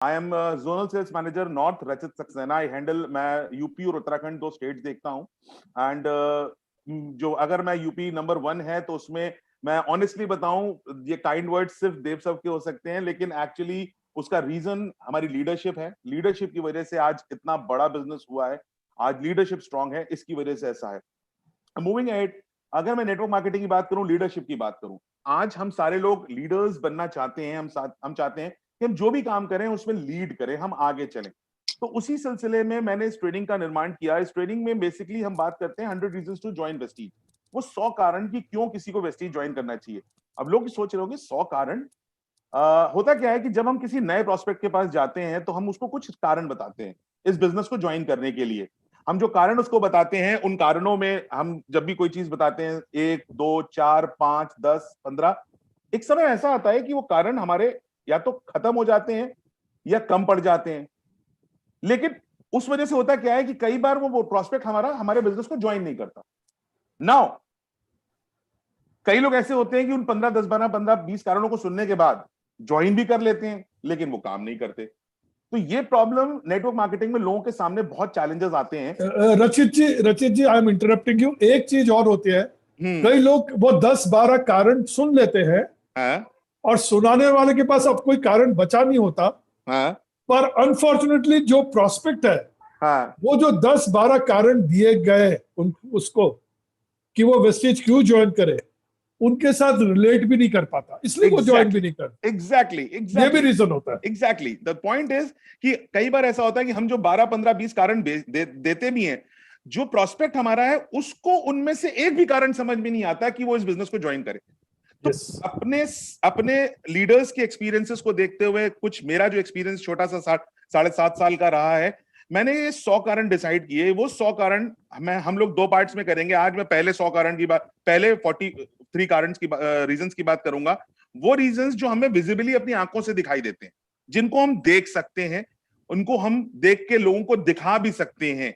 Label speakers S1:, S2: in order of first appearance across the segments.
S1: I am zonal sales manager north, Rachit Saxena. I handle, मैं UP और उत्तराखंड दो स्टेट्स देखता हूँ। एंड जो अगर मैं यूपी नंबर 1 है तो उसमें मैं ऑनेस्टली बताऊं, ये काइंड वर्ड्स सिर्फ देव सब के हो सकते हैं, लेकिन एक्चुअली उसका रीजन हमारी लीडरशिप है। लीडरशिप की वजह से आज इतना बड़ा बिजनेस हुआ है। आज लीडरशिप स्ट्रांग है, इसकी वजह से ऐसा है। मूविंग अहेड, अगर मैं नेटवर्क मार्केटिंग की बात करूं, लीडरशिप की बात करूं, आज हम सारे लोग लीडर्स बनना चाहते हैं। हम चाहते हैं कि हम जो भी काम करें उसमें लीड करें, हम आगे चलें। तो उसी सिलसिले में मैंने इस ट्रेनिंग का निर्माण किया। इस ट्रेनिंग में बेसिकली हम बात करते हैं 100 रीजंस टू जॉइन वेस्टीज। वो 100 कारण कि क्यों किसी को वेस्टीज ज्वाइन करना चाहिए। अब लोग सोच रहे होंगे 100 कारण। होता क्या है कि जब हम किसी नए प्रोस्पेक्ट के पास जाते हैं तो हम उसको कुछ कारण बताते हैं इस बिजनेस को ज्वाइन करने के लिए। हम जो कारण उसको बताते हैं, उन कारणों में हम जब भी कोई चीज बताते हैं, 1 2 4 5 10 15, एक समय ऐसा आता है कि वो कारण हमारे या तो खत्म हो जाते हैं या कम पड़ जाते हैं। लेकिन उस वजह से होता क्या है कि कई बार वो प्रोस्पेक्ट हमारा हमारे बिजनेस को ज्वाइन नहीं करता। नाउ कई लोग ऐसे होते हैं कि उन 15 10 12 15 20 कारणों को सुनने के बाद ज्वाइन भी कर लेते हैं, लेकिन वो काम नहीं करते। तो ये प्रॉब्लम नेटवर्क मार्केटिंग में लोगों के सामने बहुत चैलेंजेस आते हैं।
S2: रचित जी, आई एम इंटरप्टिंग यू। एक चीज और होती है,
S1: हम्म।
S2: कई लोग वो 10-12 कारण सुन लेते हैं
S1: हाँ।
S2: और सुनाने वाले के पास अब कोई कारण बचा नहीं होता।
S1: हाँ।
S2: पर अनफॉर्चुनेटली जो प्रोस्पेक्ट है,
S1: हाँ।
S2: वो जो 10-12 कारण दिए गए उसको कि वो वेस्टेज क्यों ज्वाइन करे, उनके साथ रिलेट भी नहीं कर पाता, इसलिए वो ज्वाइन भी
S1: एग्जैक्टली
S2: नहीं करता।
S1: एग्जैक्टली
S2: ये भी
S1: एग्जैक्टली
S2: रीजन होता है।
S1: एग्जैक्टली द पॉइंट इज कि कई बार ऐसा होता है कि हम जो 12 15 20 कारण देते भी हैं, जो प्रोस्पेक्ट हमारा है उसको उनमें से एक भी कारण समझ में नहीं आता कि वो इस बिजनेस को ज्वाइन करे। तो
S2: यस।
S1: अपने अपने लीडर्स के एक्सपीरियंसेस को देखते हुए, कुछ मेरा जो एक्सपीरियंस छोटा सा 7.5 साल का रहा है, मैंने ये 100 कारण डिसाइड किए। वो 100 कारण हम लोग 2 पार्ट्स में करेंगे। आज मैं पहले 100 कारण की बात, पहले 43 कारण की रीजंस की बात करूंगा। वो रीजंस जो हमें विजिबली अपनी आंखों से दिखाई देते हैं, जिनको हम देख सकते हैं, उनको हम देख के लोगों को दिखा भी सकते हैं।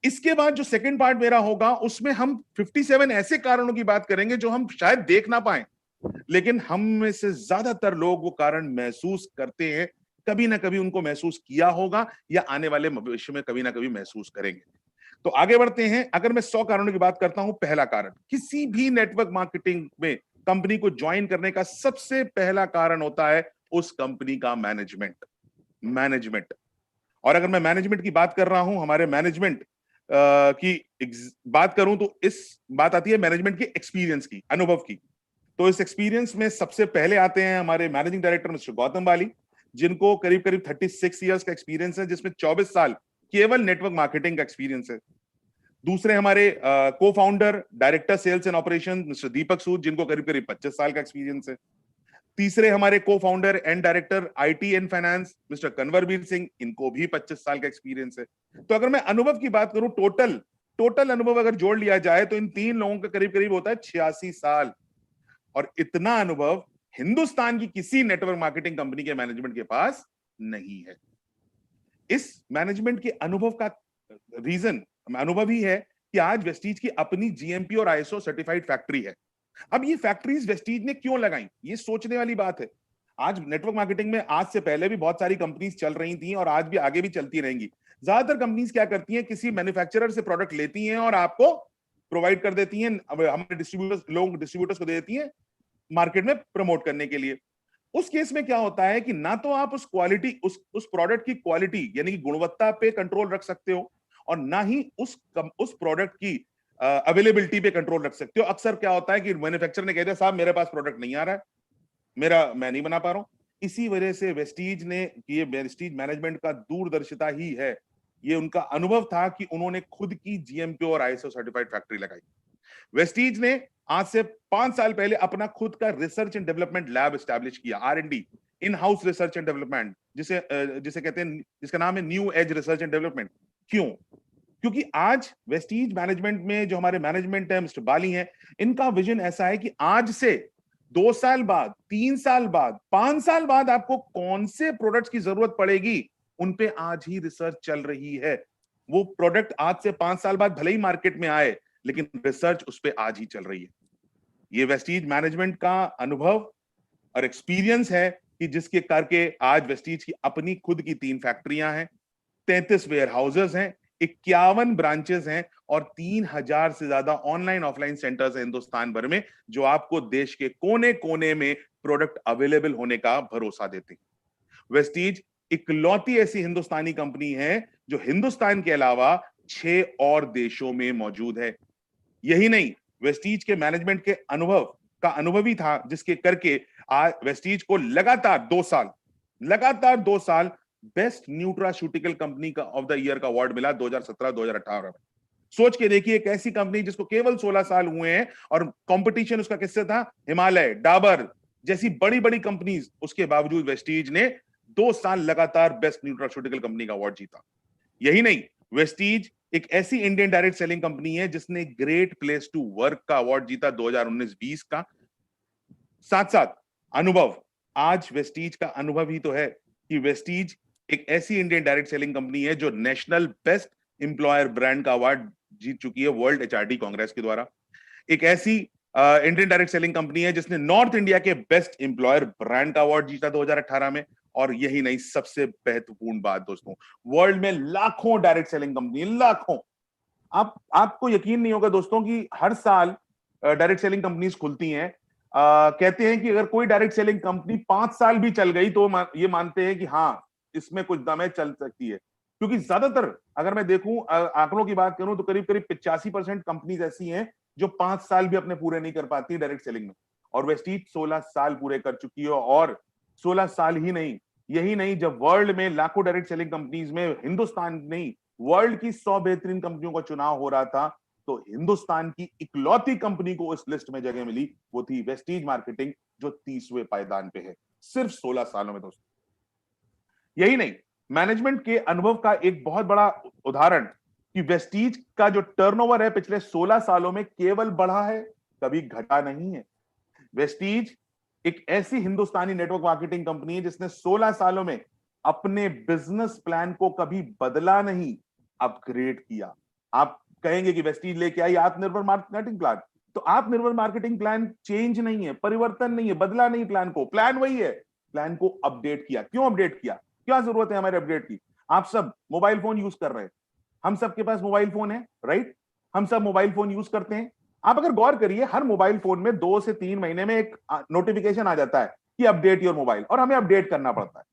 S1: इसके बाद जो सेकंड पार्ट मेरा होगा, उसमें हम 57 ऐसे कारणों की बात करेंगे जो हम शायद देख ना पाए, लेकिन हम में से ज्यादातर लोग वो कारण महसूस करते हैं। कभी ना कभी उनको महसूस किया होगा या आने वाले भविष्य में कभी ना कभी महसूस करेंगे। तो आगे बढ़ते हैं। अगर मैं 100 कारणों की बात करता हूं, पहला कारण, किसी भी नेटवर्क मार्केटिंग में कंपनी को ज्वाइन करने का सबसे पहला कारण होता है उस कंपनी का मैनेजमेंट। मैनेजमेंट। और अगर मैं मैनेजमेंट की बात कर रहा हूं, हमारे मैनेजमेंट की बात करूं, तो इस बात आती है मैनेजमेंट के एक्सपीरियंस की, अनुभव की। तो इस एक्सपीरियंस में सबसे पहले आते हैं हमारे मैनेजिंग डायरेक्टर मिस्टर गौतम वाली, जिनको करीब करीब 36 इयर्स का एक्सपीरियंस है, जिसमें 24 साल केवल नेटवर्क मार्केटिंग का एक्सपीरियंस है। दूसरे हमारे को founder director sales and operation mister Deepak Sood, जिनको करीब करीब 25 साल का एक्सपीरियंस है। तीसरे हमारे को founder and director IT and finance mister Kanwarveer Singh, इनको भी 25 साल का एक्सपीरियंस है। तो अगर मैं अनुभव की बात करूं, टोटल टोटल अनुभव अगर जोड़ लिया जाए तो इन 3 लोगों का करीब करीब होता है 86 साल। और इतना अनुभव हिंदुस्तान की किसी नेटवर्क मार्केटिंग कंपनी के मैनेजमेंट के पास नहीं है। इस मैनेजमेंट के अनुभव का रीजन अनुभव ही है कि आज वेस्टीज की अपनी जीएमपी और आईएसओ सर्टिफाइड फैक्ट्री है। अब ये फैक्ट्रीज वेस्टीज ने क्यों लगाई, ये सोचने वाली बात है। आज नेटवर्क मार्केटिंग में आज से पहले भी बहुत सारी कंपनीज चल रही थी और आज भी आगे भी चलती रहेंगी। ज्यादातर कंपनीज क्या करती हैं, किसी मैन्युफैक्चरर से प्रोडक्ट लेती हैं और आपको प्रोवाइड कर देती हैं, हमारे डिस्ट्रीब्यूटर्स, लोग डिस्ट्रीब्यूटर्स को दे देती हैं मार्केट में प्रमोट करने के लिए। उस केस में क्या होता है कि ना तो आप उस क्वालिटी, उस प्रोडक्ट की क्वालिटी यानी कि गुणवत्ता पे कंट्रोल रख सकते हो, और ना ही उस प्रोडक्ट की अवेलेबिलिटी पे कंट्रोल रख सकते हो। अक्सर क्या होता है कि मैन्युफैक्चरर ने कह दिया साहब मेरे पास प्रोडक्ट नहीं आ रहा है, मैं नहीं बना पा रहा हूं। इसी वजह से वेस्टीज ने, ये वेस्टीज मैनेजमेंट का दूरदर्शिता ही है, ये उनका अनुभव था कि उन्होंने खुद की जीएमपी और आईएसओ सर्टिफाइड फैक्ट्री लगाई। वेस्टीज ने आज से 5 साल पहले अपना खुद का research and development lab establish किया, R and D, in house research and development, जिसे कहते हैं, जिसका नाम है new age research and development. क्यों? क्योंकि आज वेस्टीज मैनेजमेंट में जो हमारे मैनेजमेंट है, मिस्टर बाली हैं, इनका विजन ऐसा है कि आज से 2 साल बाद, 3 साल बाद, 5 साल बाद आपको कौन से प्रोडक्ट्स की जरूरत पड़ेगी, उन पे आज ही रिसर्च चल रही है। वो प्रोडक्ट आज से 5 साल बाद भले ही मार्केट में आए, लेकिन रिसर्च उस पर आज ही चल रही है। ये वेस्टीज मैनेजमेंट का अनुभव और एक्सपीरियंस है कि जिसके करके आज वेस्टीज की अपनी खुद की 3 फैक्ट्रियां हैं, 33 वेयर हाउसेज हैं, 51 ब्रांचेस हैं और 3000 से ज्यादा ऑनलाइन ऑफलाइन सेंटर्स हैं हिंदुस्तान भर में, जो आपको देश के कोने कोने में प्रोडक्ट अवेलेबल होने का भरोसा देते हैं। वेस्टीज इकलौती ऐसी हिंदुस्तानी कंपनी है जो हिंदुस्तान के अलावा 6 और देशों में मौजूद है। यही नहीं, वेस्टीज के मैनेजमेंट के अनुभव का अनुभवी था, जिसके करके आज वेस्टीज को लगातार 2 साल बेस्ट न्यूट्रास्यूटिकल कंपनी का ऑफ द ईयर का अवार्ड मिला 2017-2018 में। सोच के देखिए, एक ऐसी कंपनी जिसको केवल 16 साल हुए हैं और कंपटीशन उसका किससे था? हिमालय, डाबर जैसी बड़ी बड़ी कंपनीज, उसके बावजूद वेस्टीज ने 2 साल लगातार बेस्ट न्यूट्रास्यूटिकल कंपनी का अवार्ड जीता। यही नहीं, वेस्टीज एक ऐसी इंडियन डायरेक्ट सेलिंग कंपनी है जिसने ग्रेट प्लेस टू वर्क का अवार्ड जीता 2019-20 का। साथ साथ अनुभव, आज वेस्टीज का अनुभव ही तो है कि वेस्टीज एक ऐसी इंडियन डायरेक्ट सेलिंग कंपनी है जो नेशनल बेस्ट एम्प्लॉयर ब्रांड का अवार्ड जीत चुकी है वर्ल्ड एचआरडी कांग्रेस के द्वारा। एक ऐसी इंडियन डायरेक्ट सेलिंग कंपनी है जिसने नॉर्थ इंडिया के बेस्ट एम्प्लॉयर ब्रांड का अवार्ड जीता 2018 में। और यही नहीं, सबसे महत्वपूर्ण बात दोस्तों, वर्ल्ड में लाखों डायरेक्ट सेलिंग कंपनी, लाखों। आपको यकीन नहीं होगा दोस्तों कि हर साल डायरेक्ट सेलिंग कंपनीज खुलती हैं। कहते हैं कि अगर कोई डायरेक्ट सेलिंग कंपनी 5 साल भी चल गई तो ये मानते हैं कि हाँ, इसमें कुछ दम है, चल सकती है। क्योंकि ज्यादातर अगर मैं देखूं, आंकड़ों की बात करूं तो करीब करीब 85% कंपनीज ऐसी हैं जो 5 साल भी अपने पूरे नहीं कर पाती डायरेक्ट सेलिंग में। और वेस्टीज 16 साल पूरे कर चुकी है। और 16 साल ही नहीं, यही नहीं, जब वर्ल्ड में लाखों डायरेक्ट सेलिंग कंपनीज में हिंदुस्तान नहीं, वर्ल्ड की 100 बेहतरीन कंपनियों का चुनाव हो रहा था, तो हिंदुस्तान की इकलौती कंपनी को उस लिस्ट में जगह मिली, वो थी वेस्टीज मार्केटिंग, जो 30वें पायदान पे है सिर्फ 16 सालों में दोस्तों। यही नहीं, मैनेजमेंट के अनुभव का एक बहुत बड़ा उदाहरण कि वेस्टीज का जो टर्नओवर है पिछले 16 सालों में केवल बढ़ा है, कभी घटा नहीं है। वेस्टीज एक ऐसी हिंदुस्तानी नेटवर्क मार्केटिंग कंपनी है जिसने 16 सालों में अपने बिजनेस प्लान को कभी बदला नहीं, अपग्रेड किया। आप कहेंगे कि वेस्टीज लेके आई आत्मनिर्भर मार्केटिंग प्लान, तो आत्मनिर्भर मार्केटिंग प्लान चेंज नहीं है, परिवर्तन नहीं है, बदला नहीं प्लान को, प्लान वही है, प्लान को अपडेट किया। क्यों अपडेट किया? क्या जरूरत है हमारे अपडेट की? आप सब मोबाइल फोन यूज कर रहे हैं, हम सबके पास मोबाइल फोन है, राइट? हम सब मोबाइल फोन यूज करते हैं। आप अगर गौर करिए, हर मोबाइल फोन में 2 से 3 महीने में एक नोटिफिकेशन आ जाता है कि अपडेट योर मोबाइल, और हमें अपडेट करना पड़ता है।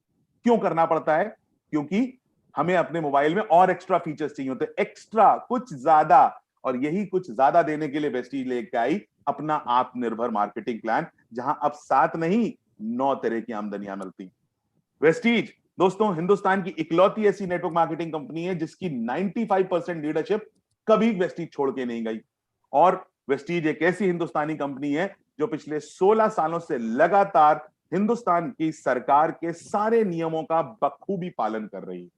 S1: क्यों करना पड़ता है? क्योंकि हमें अपने मोबाइल में और एक्स्ट्रा फीचर्स चाहिए होते हैं, एक्स्ट्रा, कुछ ज्यादा। और यही कुछ ज्यादा देने के लिए वेस्टीज लेके आई अपना आत्मनिर्भर मार्केटिंग प्लान, जहां अब 7 नहीं 9 तरह की आमदनियां मिलती। वेस्टीज दोस्तों हिंदुस्तान की इकलौती ऐसी नेटवर्क मार्केटिंग कंपनी है जिसकी 95% लीडरशिप कभी वेस्टीज छोड़ के नहीं गई। और वेस्टीज एक ऐसी हिंदुस्तानी कंपनी है जो पिछले 16 सालों से लगातार हिंदुस्तान की सरकार के सारे नियमों का बखूबी पालन कर रही है।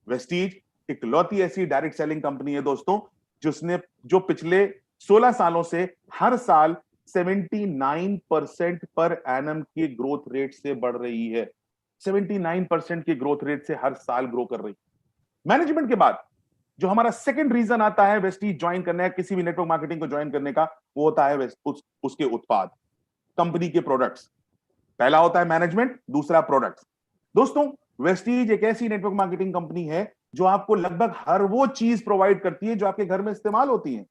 S1: वेस्टीज इकलौती ऐसी डायरेक्ट सेलिंग कंपनी है दोस्तों जो पिछले 16 सालों से हर साल 79% पर एनम के ग्रोथ रेट से बढ़ रही है। 79% के ग्रोथ रेट से हर साल ग्रो कर रही। मैनेजमेंट के बाद जो हमारा सेकंड रीजन आता है वेस्टीज ज्वाइन करने का, किसी भी नेटवर्क मार्केटिंग को ज्वाइन करने का, वो होता है उसके उत्पाद, कंपनी के प्रोडक्ट्स। पहला होता है मैनेजमेंट, दूसरा प्रोडक्ट्स। दोस्तों वेस्टीज एक ऐसी नेटवर्क मार्केटिंग कंपनी है जो आपको लगभग हर वो चीज प्रोवाइड करती है जो आपके घर में इस्तेमाल होती है।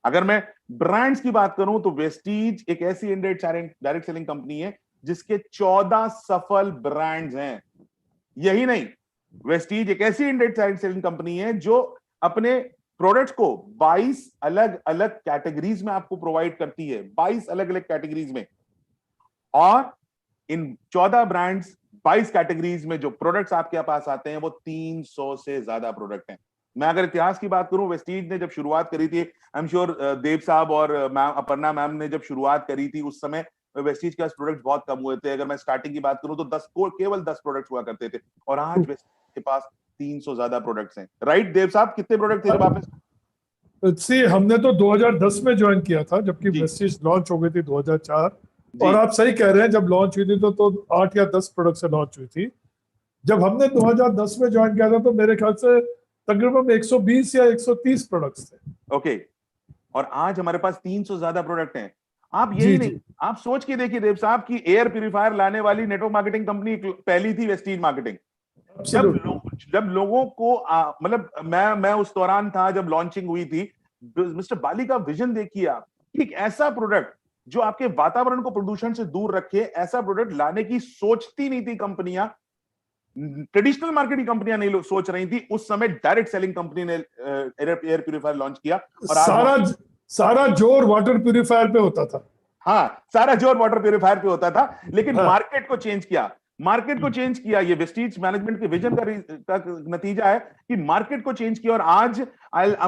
S1: अगर मैं ब्रांड्स की बात करूं तो वेस्टीज एक ऐसी इंडियन डायरेक्ट सेलिंग कंपनी है जिसके 14 सफल ब्रांड्स हैं। यही नहीं, वेस्टीज एक ऐसी इंडियन डायरेक्ट सेलिंग कंपनी है जो अपने प्रोडक्ट्स को 22 अलग अलग कैटेगरीज में आपको प्रोवाइड करती है, 22 अलग अलग कैटेगरीज में। और इन 14 ब्रांड्स 22 कैटेगरीज में जो प्रोडक्ट्स आपके पास आते हैं वो 300 से ज्यादा प्रोडक्ट हैं। मैं अगर इतिहास की बात करूं, वेस्टीज ने जब शुरुआत करी थी, आई एम श्योर देव साहब और मैम अपर्णा मैम ने जब शुरुआत करी थी, उस समय वेस्टीज के प्रोडक्ट्स बहुत कम हुए थे। अगर मैं स्टार्टिंग की बात करूं तो केवल 10 प्रोडक्ट्स हुआ करते थे, और आज वेस्टीज के पास 300 ज्यादा प्रोडक्ट्स हैं। राइट देव साहब, कितने प्रोडक्ट थे जब आपने?
S2: हमने तो 2010 में ज्वाइन किया था, जबकि वेस्टीज लॉन्च हो गई थी 2004। और आप सही कह रहे हैं, जब लॉन्च हुई थी तो 8 या 10 प्रोडक्ट से लॉन्च हुई थी। जब हमने 2010 में ज्वाइन किया था तो मेरे ख्याल से तकरीबन 120 या 130 प्रोडक्ट्स थे।
S1: ओके, और आज हमारे पास 300 ज्यादा प्रोडक्ट हैं। आप
S2: जी
S1: यही
S2: जी।
S1: नहीं, आप सोच के देखिए देव साहब की एयर प्यूरिफायर लाने वाली नेटवर्क मार्केटिंग कंपनी पहली थी, वेस्टीज मार्केटिंग।
S2: एब्सोल्युटली।
S1: जब लोगों को मतलब मैं उस दौरान था जब लॉन्चिंग हुई थी। मिस्टर बाली का विजन देखिए आप, एक ऐसा प्रोडक्ट जो आपके वातावरण को प्रदूषण से दूर रखे, ऐसा प्रोडक्ट लाने की सोचती नहीं थी कंपनियां। ट्रेडिशनल मार्केटिंग कंपनियां नहीं सोच रही थी उस समय, डायरेक्ट सेलिंग कंपनी ने एयर प्यूरिफायर लॉन्च किया। और आज
S2: सारा सारा जोर वाटर प्यूरिफायर पे होता था।
S1: हाँ, सारा जोर वाटर प्यूरिफायर पे होता था, लेकिन
S2: हाँ।
S1: मार्केट को चेंज किया। मार्केट को चेंज किया, ये वेस्टीज मैनेजमेंट के विजन का नतीजा है कि मार्केट को चेंज किया। और आज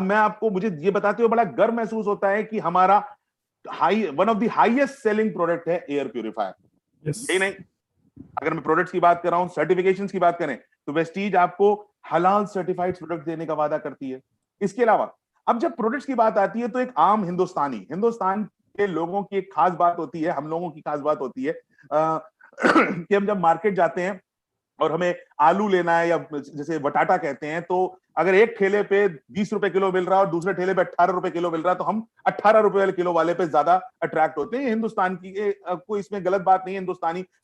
S1: मैं आपको, मुझे ये बताते हुए बड़ा गर्व महसूस होता है कि हमारा one of the highest selling product है एयर प्यूरिफायर।
S2: यस।
S1: यही नहीं, अगर मैं प्रोडक्ट्स की बात कर रहा हूं, सर्टिफिकेशंस की बात करें, तो वेस्टीज आपको हलाल सर्टिफाइड प्रोडक्ट देने का वादा करती है। इसके अलावा अब जब प्रोडक्ट्स की बात आती है तो एक आम हिंदुस्तान के लोगों की एक खास बात होती है, हम लोगों की खास बात होती है कि हम जब मार्केट जाते हैं और हमें आलू लेना है या जैसे बटाटा कहते हैं, तो अगर एक ठेले पे 20 रुपए किलो मिल रहा है और दूसरे ठेले पे 18 रुपए किलो मिल रहा है, तो हम 18 रुपए वाले किलो वाले पे ज्यादा अट्रैक्ट होते हैं। हिंदुस्तान की कोई इसमें गलत बात नहीं है,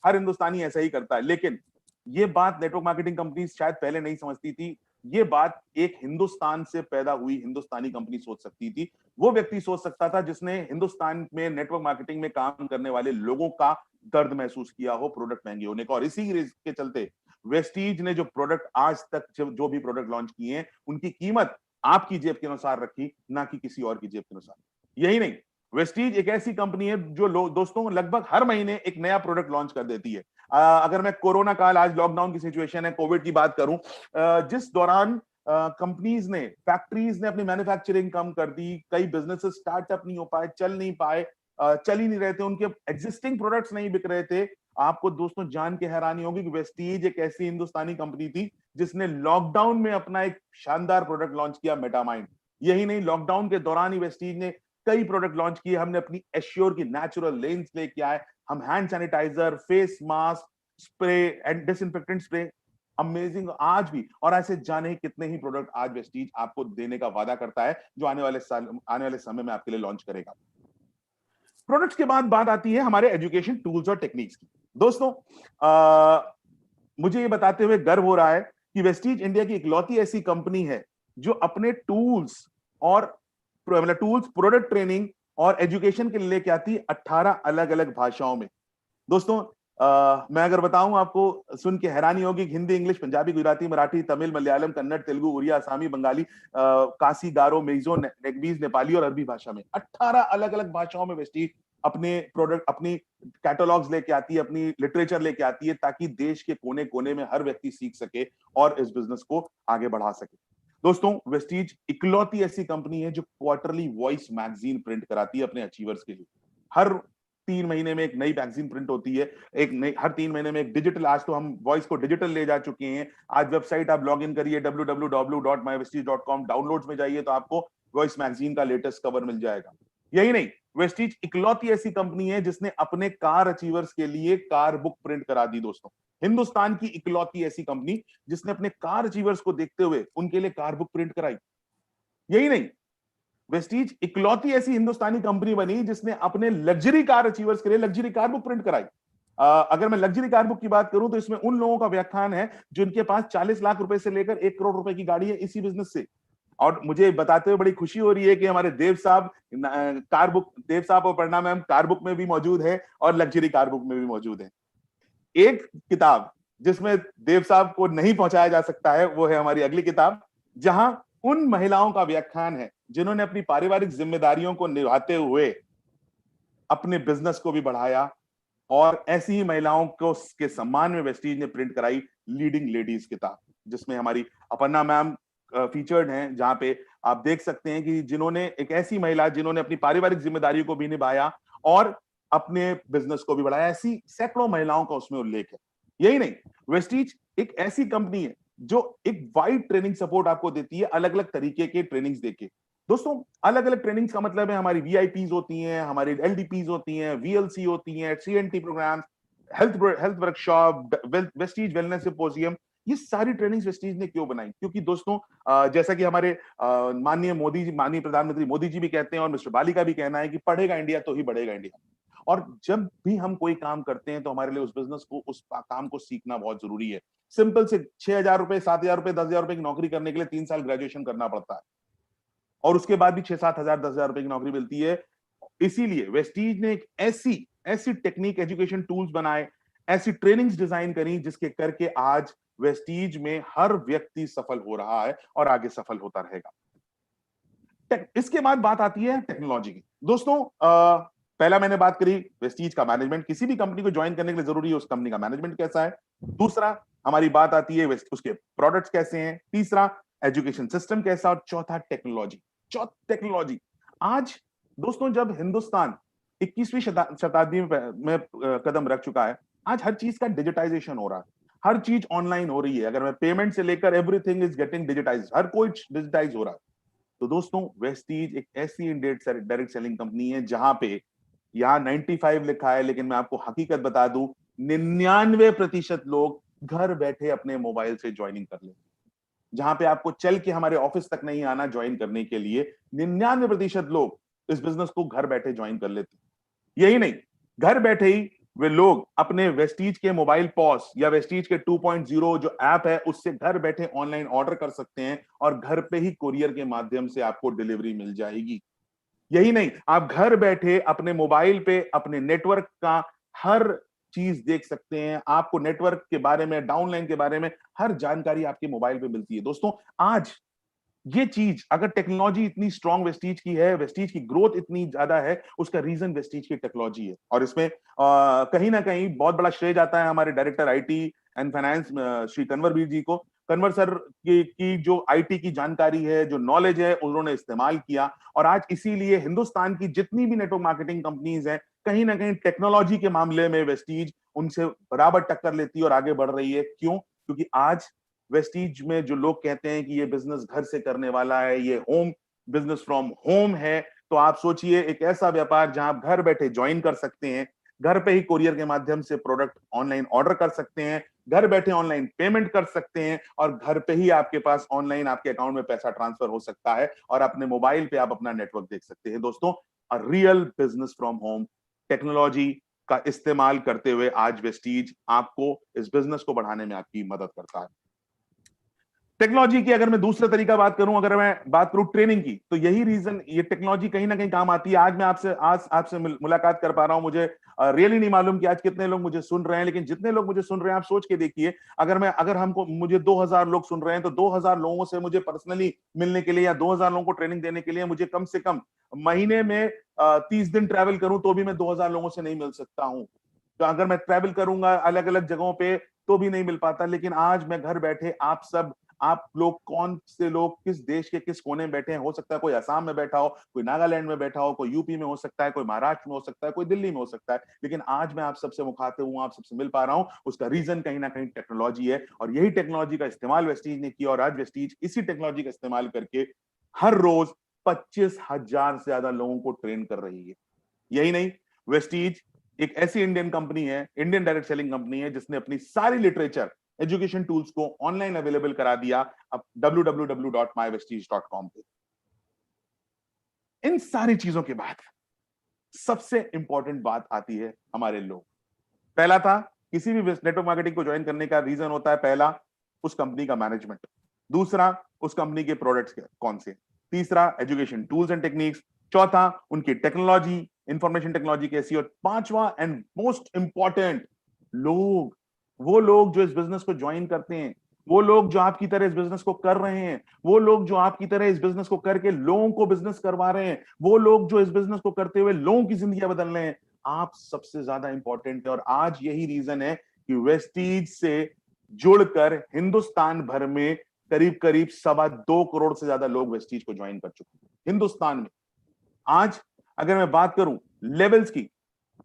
S1: हर हिंदुस्तानी ऐसा ही करता है। लेकिन ये बात नेटवर्क मार्केटिंग कंपनी शायद पहले नहीं समझती थी। ये बात एक हिंदुस्तान से पैदा हुई हिंदुस्तानी कंपनी सोच सकती थी। वो व्यक्ति सोच सकता था जिसने हिंदुस्तान में नेटवर्क मार्केटिंग में काम करने वाले लोगों का दर्द महसूस किया हो प्रोडक्ट महंगे होने का। और इसी के चलते वेस्टीज ने जो प्रोडक्ट आज तक जो भी प्रोडक्ट लॉन्च किए हैं, उनकी कीमत आपकी जेब के अनुसार रखी, ना कि किसी और की जेब के अनुसार। यही नहीं, वेस्टीज एक ऐसी कंपनी है जो दोस्तों लगभग हर महीने एक नया प्रोडक्ट लॉन्च कर देती है। अगर मैं कोरोना काल, आज लॉकडाउन की सिचुएशन है, कोविड की बात करूं, जिस दौरान कंपनीज ने, फैक्ट्रीज ने अपनी मैन्युफैक्चरिंग कम कर दी, कई बिजनेसेस स्टार्टअप नहीं हो पाए, चल नहीं पाए, चल ही नहीं रहे थे, उनके एग्जिस्टिंग प्रोडक्ट्स नहीं बिक रहे थे। आपको दोस्तों जान के हैरानी होगी कि वेस्टीज एक ऐसी हिंदुस्तानी कंपनी थी जिसने लॉकडाउन में अपना एक शानदार प्रोडक्ट लॉन्च किया, मेटामाइंड। यही नहीं, लॉकडाउन के दौरान ही वेस्टीज ने कई प्रोडक्ट लॉन्च किए। हमने अपनी एश्योर की नेचुरल लेंस लेके आए, हम hand sanitiser, face mask, spray and disinfectant spray, amazing आज भी। और ऐसे जाने कितने ही प्रोडक्ट आज वेस्टीज आपको देने का वादा करता है, जो आने वाले समय में आपके लिए लॉन्च करेगा। प्रोडक्ट्स के बाद बात आती है हमारे एजुकेशन टूल्स और टेक्निक्स की। दोस्तों, मुझे ये बताते हुए गर्व हो रहा है कि वेस्टीज इंडिया की इकलौती ऐसी कंपनी है जो अपने टूल्स और प्रोडक्ट ट्रेनिंग और एजुकेशन के लिए लेके आती है 18 अलग अलग भाषाओं में। दोस्तों, मैं अगर बताऊं आपको, सुन के हैरानी होगी, हिंदी, इंग्लिश, पंजाबी, गुजराती, मराठी, तमिल, मलयालम, कन्नड़, तेलुगु, उड़िया, असमी, बंगाली, कासी, गारो, मिजो, नेगबीज, नेपाली और अरबी भाषा में 18 अलग अलग भाषाओं में वेस्टीज अपने प्रोडक्ट, अपनी कैटलॉग्स लेके आती है, अपनी लिटरेचर लेके आती है, ताकि देश के कोने कोने में हर व्यक्ति सीख सके और इस बिजनेस को आगे बढ़ा सके। दोस्तों, वेस्टीज इकलौती ऐसी कंपनी है जो क्वार्टरली वॉइस मैगजीन प्रिंट कराती है अपने अचीवर्स के लिए। हर 3 महीने में एक नई मैगजीन प्रिंट होती है, हर 3 महीने में एक डिजिटल, आज तो हम वॉइस को डिजिटल ले जा चुके हैं। आज वेबसाइट आप लॉग इन करिए www.mywestige.com, डाउनलोड्स में जाइए तो आपको वॉइस मैगजीन का लेटेस्ट कवर मिल जाएगा। यही नहीं, वेस्टीज इकलौती ऐसी कंपनी है जिसने अपने कार अचीवर्स के लिए कार बुक प्रिंट करा दी। दोस्तों, हिंदुस्तान की इकलौती ऐसी कंपनी जिसने अपने कार अचीवर्स को देखते हुए उनके लिए कार बुक प्रिंट कराई। यही नहीं, वेस्टीज इकलौती ऐसी हिंदुस्तानी कंपनी बनी जिसने अपने लग्जरी कार अचीवर्स के लिए लग्जरी कार बुक प्रिंट कराई। अगर मैं लग्जरी कार बुक की बात करूं तो इसमें उन लोगों का व्याख्यान है जिनके पास 40 लाख रुपए से लेकर 1 करोड़ रुपए की गाड़ी है इसी बिजनेस से। और मुझे बताते हुए बड़ी खुशी हो रही है कि हमारे देव साहब और प्रणा मैम कार बुक में भी मौजूद है और लग्जरी कार बुक में भी मौजूद है। एक किताब जिसमें देव साहब को नहीं पहुंचाया जा सकता है, वो है हमारी अगली किताब, जहां उन महिलाओं का व्याख्यान है जिन्होंने अपनी पारिवारिक जिम्मेदारियों को निभाते हुए अपने बिजनेस को भी बढ़ाया। और ऐसी ही महिलाओं को के सम्मान में वेस्टीज ने प्रिंट कराई लीडिंग लेडीज किताब, जिसमें हमारी अपर्णा मैम फीचर्ड हैं, जहां पे आप देख सकते हैं कि जिन्होंने, एक ऐसी महिला जिन्होंने अपनी पारिवारिक जिम्मेदारियों को भी निभाया और अपने बिजनेस को भी बढ़ाया। ऐसी सैकड़ों महिलाओं का उसमें उल्लेख है। यही नहीं, वेस्टीज एक ऐसी कंपनी है जो एक वाइड ट्रेनिंग सपोर्ट आपको देती है, अलग अलग तरीके के ट्रेनिंग्स देके। दोस्तों, अलग अलग ट्रेनिंग्स का मतलब है हमारी वीआईपीज होती हैं, हमारी एलडीपीज होती हैं, वीएलसी होती हैं, CNT programme, health workshop, Vestige wellness symposium. ये सारी ट्रेनिंग्स वेस्टीज ने क्यों बनाई? क्योंकि दोस्तों जैसा कि हमारे माननीय मोदी जी, माननीय प्रधानमंत्री मोदी जी भी कहते हैं और मिस्टर बाली का भी कहना है कि पढ़ेगा इंडिया तो ही बढ़ेगा इंडिया। और जब भी हम कोई काम करते हैं तो हमारे लिए उस बिजनेस को, उस काम को सीखना बहुत जरूरी है। सिंपल से 6,000 रुपए, 7,000 रुपए, 10,000 रुपए की नौकरी करने के लिए 3 साल ग्रेजुएशन करना पड़ता है और उसके बाद भी 6-7 हजार, 10,000 रुपए की नौकरी मिलती है। इसीलिए वेस्टीज ने एक ऐसी ऐसी टेक्निक, एजुकेशन टूल्स बनाए, ऐसी ट्रेनिंग्स डिजाइन करी जिसके करके आज वेस्टीज में हर व्यक्ति सफल हो रहा है और आगे सफल होता रहेगा। इसके बाद बात आती है टेक्नोलॉजी की। दोस्तों पहला मैंने बात करी वेस्टीज का मैनेजमेंट, किसी भी कंपनी को ज्वाइन करने के लिए जरूरी है उस कंपनी का मैनेजमेंट कैसा है। दूसरा हमारी बात आती है उसके प्रोडक्ट्स कैसे हैं। तीसरा एजुकेशन सिस्टम कैसा, और चौथा टेक्नोलॉजी। टेक्नोलॉजी आज दोस्तों जब हिंदुस्तान 21वीं शताब्दी में कदम रख चुका है, आज हर चीज का डिजिटाइजेशन हो रहा है, हर चीज ऑनलाइन हो रही है। अगर मैं पेमेंट से लेकर एवरीथिंग इज गेटिंग डिजिटाइज, हर कोई डिजिटाइज हो रहा है। तो दोस्तों वेस्टीज एक ऐसी डायरेक्ट सेलिंग कंपनी है जहां पे यहाँ 95 लिखा है, लेकिन मैं आपको हकीकत बता दूं 99% लोग घर बैठे अपने मोबाइल से ज्वाइनिंग कर लेते हैं। जहां पे आपको चल के हमारे ऑफिस तक नहीं आना ज्वाइन करने के लिए, 99% लोग इस बिजनेस को घर बैठे ज्वाइन कर लेते हैं। यही नहीं, घर बैठे ही वे लोग अपने वेस्टीज के मोबाइल पॉस या वेस्टीज के 2.0 जो ऐप है उससे घर बैठे ऑनलाइन ऑर्डर कर सकते हैं और घर पे ही कुरियर के माध्यम से आपको डिलीवरी मिल जाएगी। यही नहीं, आप घर बैठे अपने मोबाइल पे अपने नेटवर्क का हर चीज देख सकते हैं। आपको नेटवर्क के बारे में, डाउनलाइन के बारे में हर जानकारी आपके मोबाइल पे मिलती है। दोस्तों आज ये चीज, अगर टेक्नोलॉजी इतनी स्ट्रांग वेस्टीज की है, वेस्टीज की ग्रोथ इतनी ज्यादा है, उसका रीजन वेस्टीज की टेक्नोलॉजी है। और इसमें कहीं ना कहीं बहुत बड़ा श्रेय जाता है हमारे director IT and finance Shri Kanwarveer ji को। कन्वर सर की जो आईटी की जानकारी है, जो नॉलेज है, उन्होंने इस्तेमाल किया और आज इसीलिए हिंदुस्तान की जितनी भी नेटवर्क मार्केटिंग कंपनीज हैं, कहीं ना कहीं टेक्नोलॉजी के मामले में वेस्टीज उनसे बराबर टक्कर लेती है और आगे बढ़ रही है। क्यों? क्योंकि आज वेस्टीज में जो लोग कहते हैं कि ये बिजनेस घर से करने वाला है, ये होम बिजनेस फ्रॉम होम है, तो आप सोचिए एक ऐसा व्यापार जहां आप घर बैठे ज्वाइन कर सकते हैं, घर पे ही कुरियर के माध्यम से प्रोडक्ट ऑनलाइन ऑर्डर कर सकते हैं, घर बैठे ऑनलाइन पेमेंट कर सकते हैं और घर पे ही आपके पास ऑनलाइन आपके अकाउंट में पैसा ट्रांसफर हो सकता है और अपने मोबाइल पे आप अपना नेटवर्क देख सकते हैं। दोस्तों real business from home technology का इस्तेमाल करते हुए आज वेस्टीज आपको इस बिजनेस को बढ़ाने में आपकी मदद करता है। टेक्नोलॉजी की अगर मैं दूसरा तरीका बात करूं, अगर मैं बात करूं ट्रेनिंग की, तो यही रीजन ये टेक्नोलॉजी कहीं ना कहीं काम आती है। आज मैं आपसे मुलाकात कर पा रहा हूं। मुझे रियली नहीं मालूम कि आज कितने लोग मुझे सुन रहे हैं, लेकिन जितने लोग मुझे सुन रहे हैं आप सोच के देखिए, अगर हमको मुझे 2,000 लोग सुन रहे हैं तो 2,000 लोगों से मुझे पर्सनली मिलने के लिए या 2,000 लोगों को ट्रेनिंग देने के लिए मुझे कम से कम महीने में 30 दिन ट्रैवल करूं तो भी मैं 2,000 लोगों से नहीं मिल सकता हूं। तो अगर मैं ट्रैवल करूंगा अलग अलग जगहों पे तो भी नहीं मिल पाता। लेकिन आज मैं घर बैठे आप लोग कौन से लोग किस देश के किस कोने में बैठे हैं, हो सकता है कोई असम में बैठा हो, कोई नागालैंड में बैठा हो, कोई यूपी में हो सकता है, कोई महाराष्ट्र में हो सकता है, कोई दिल्ली में हो सकता है, लेकिन आज मैं आप सबसे मुखातिब हूं, आप सबसे मिल पा रहा हूं। उसका रीजन कहीं ना कहीं टेक्नोलॉजी है और यही टेक्नोलॉजी का इस्तेमाल वेस्टीज ने किया और आज वेस्टीज इसी टेक्नोलॉजी का इस्तेमाल करके हर रोज 25,000 से ज्यादा लोगों को ट्रेन कर रही है। यही नहीं, वेस्टीज एक ऐसी इंडियन कंपनी है, इंडियन डायरेक्ट सेलिंग कंपनी है जिसने अपनी सारी लिटरेचर, एजुकेशन टूल्स को ऑनलाइन अवेलेबल करा दिया अब www.mywestige.com पे। इन सारी चीजों के बाद सबसे इंपॉर्टेंट बात आती है हमारे लोग। पहला था, किसी भी नेटवर्क मार्केटिंग को ज्वाइन करने का रीजन होता है, पहला उस कंपनी का मैनेजमेंट, दूसरा उस कंपनी के प्रोडक्ट्स कौन से, तीसरा एजुकेशन टूल्स एंड टेक्निक्स, चौथा उनकी टेक्नोलॉजी, इंफॉर्मेशन टेक्नोलॉजी कैसी, और पांचवा एंड मोस्ट इंपॉर्टेंट, लोग। वो लोग जो इस बिजनेस को ज्वाइन करते हैं, वो लोग जो आपकी तरह इस बिजनेस को कर रहे हैं, वो लोग जो आपकी तरह इस बिजनेस को करके लोगों को बिजनेस करवा रहे हैं, वो लोग जो इस बिजनेस को करते हुए लोगों की जिंदगी बदल रहे हैं, आप सबसे ज्यादा इंपॉर्टेंट है। और आज यही रीजन है कि वेस्टीज से जुड़कर हिंदुस्तान भर में करीब करीब 2.25 करोड़ से ज्यादा लोग वेस्टीज को ज्वाइन कर चुके हैं हिंदुस्तान में। आज अगर मैं बात करूं लेवल्स की,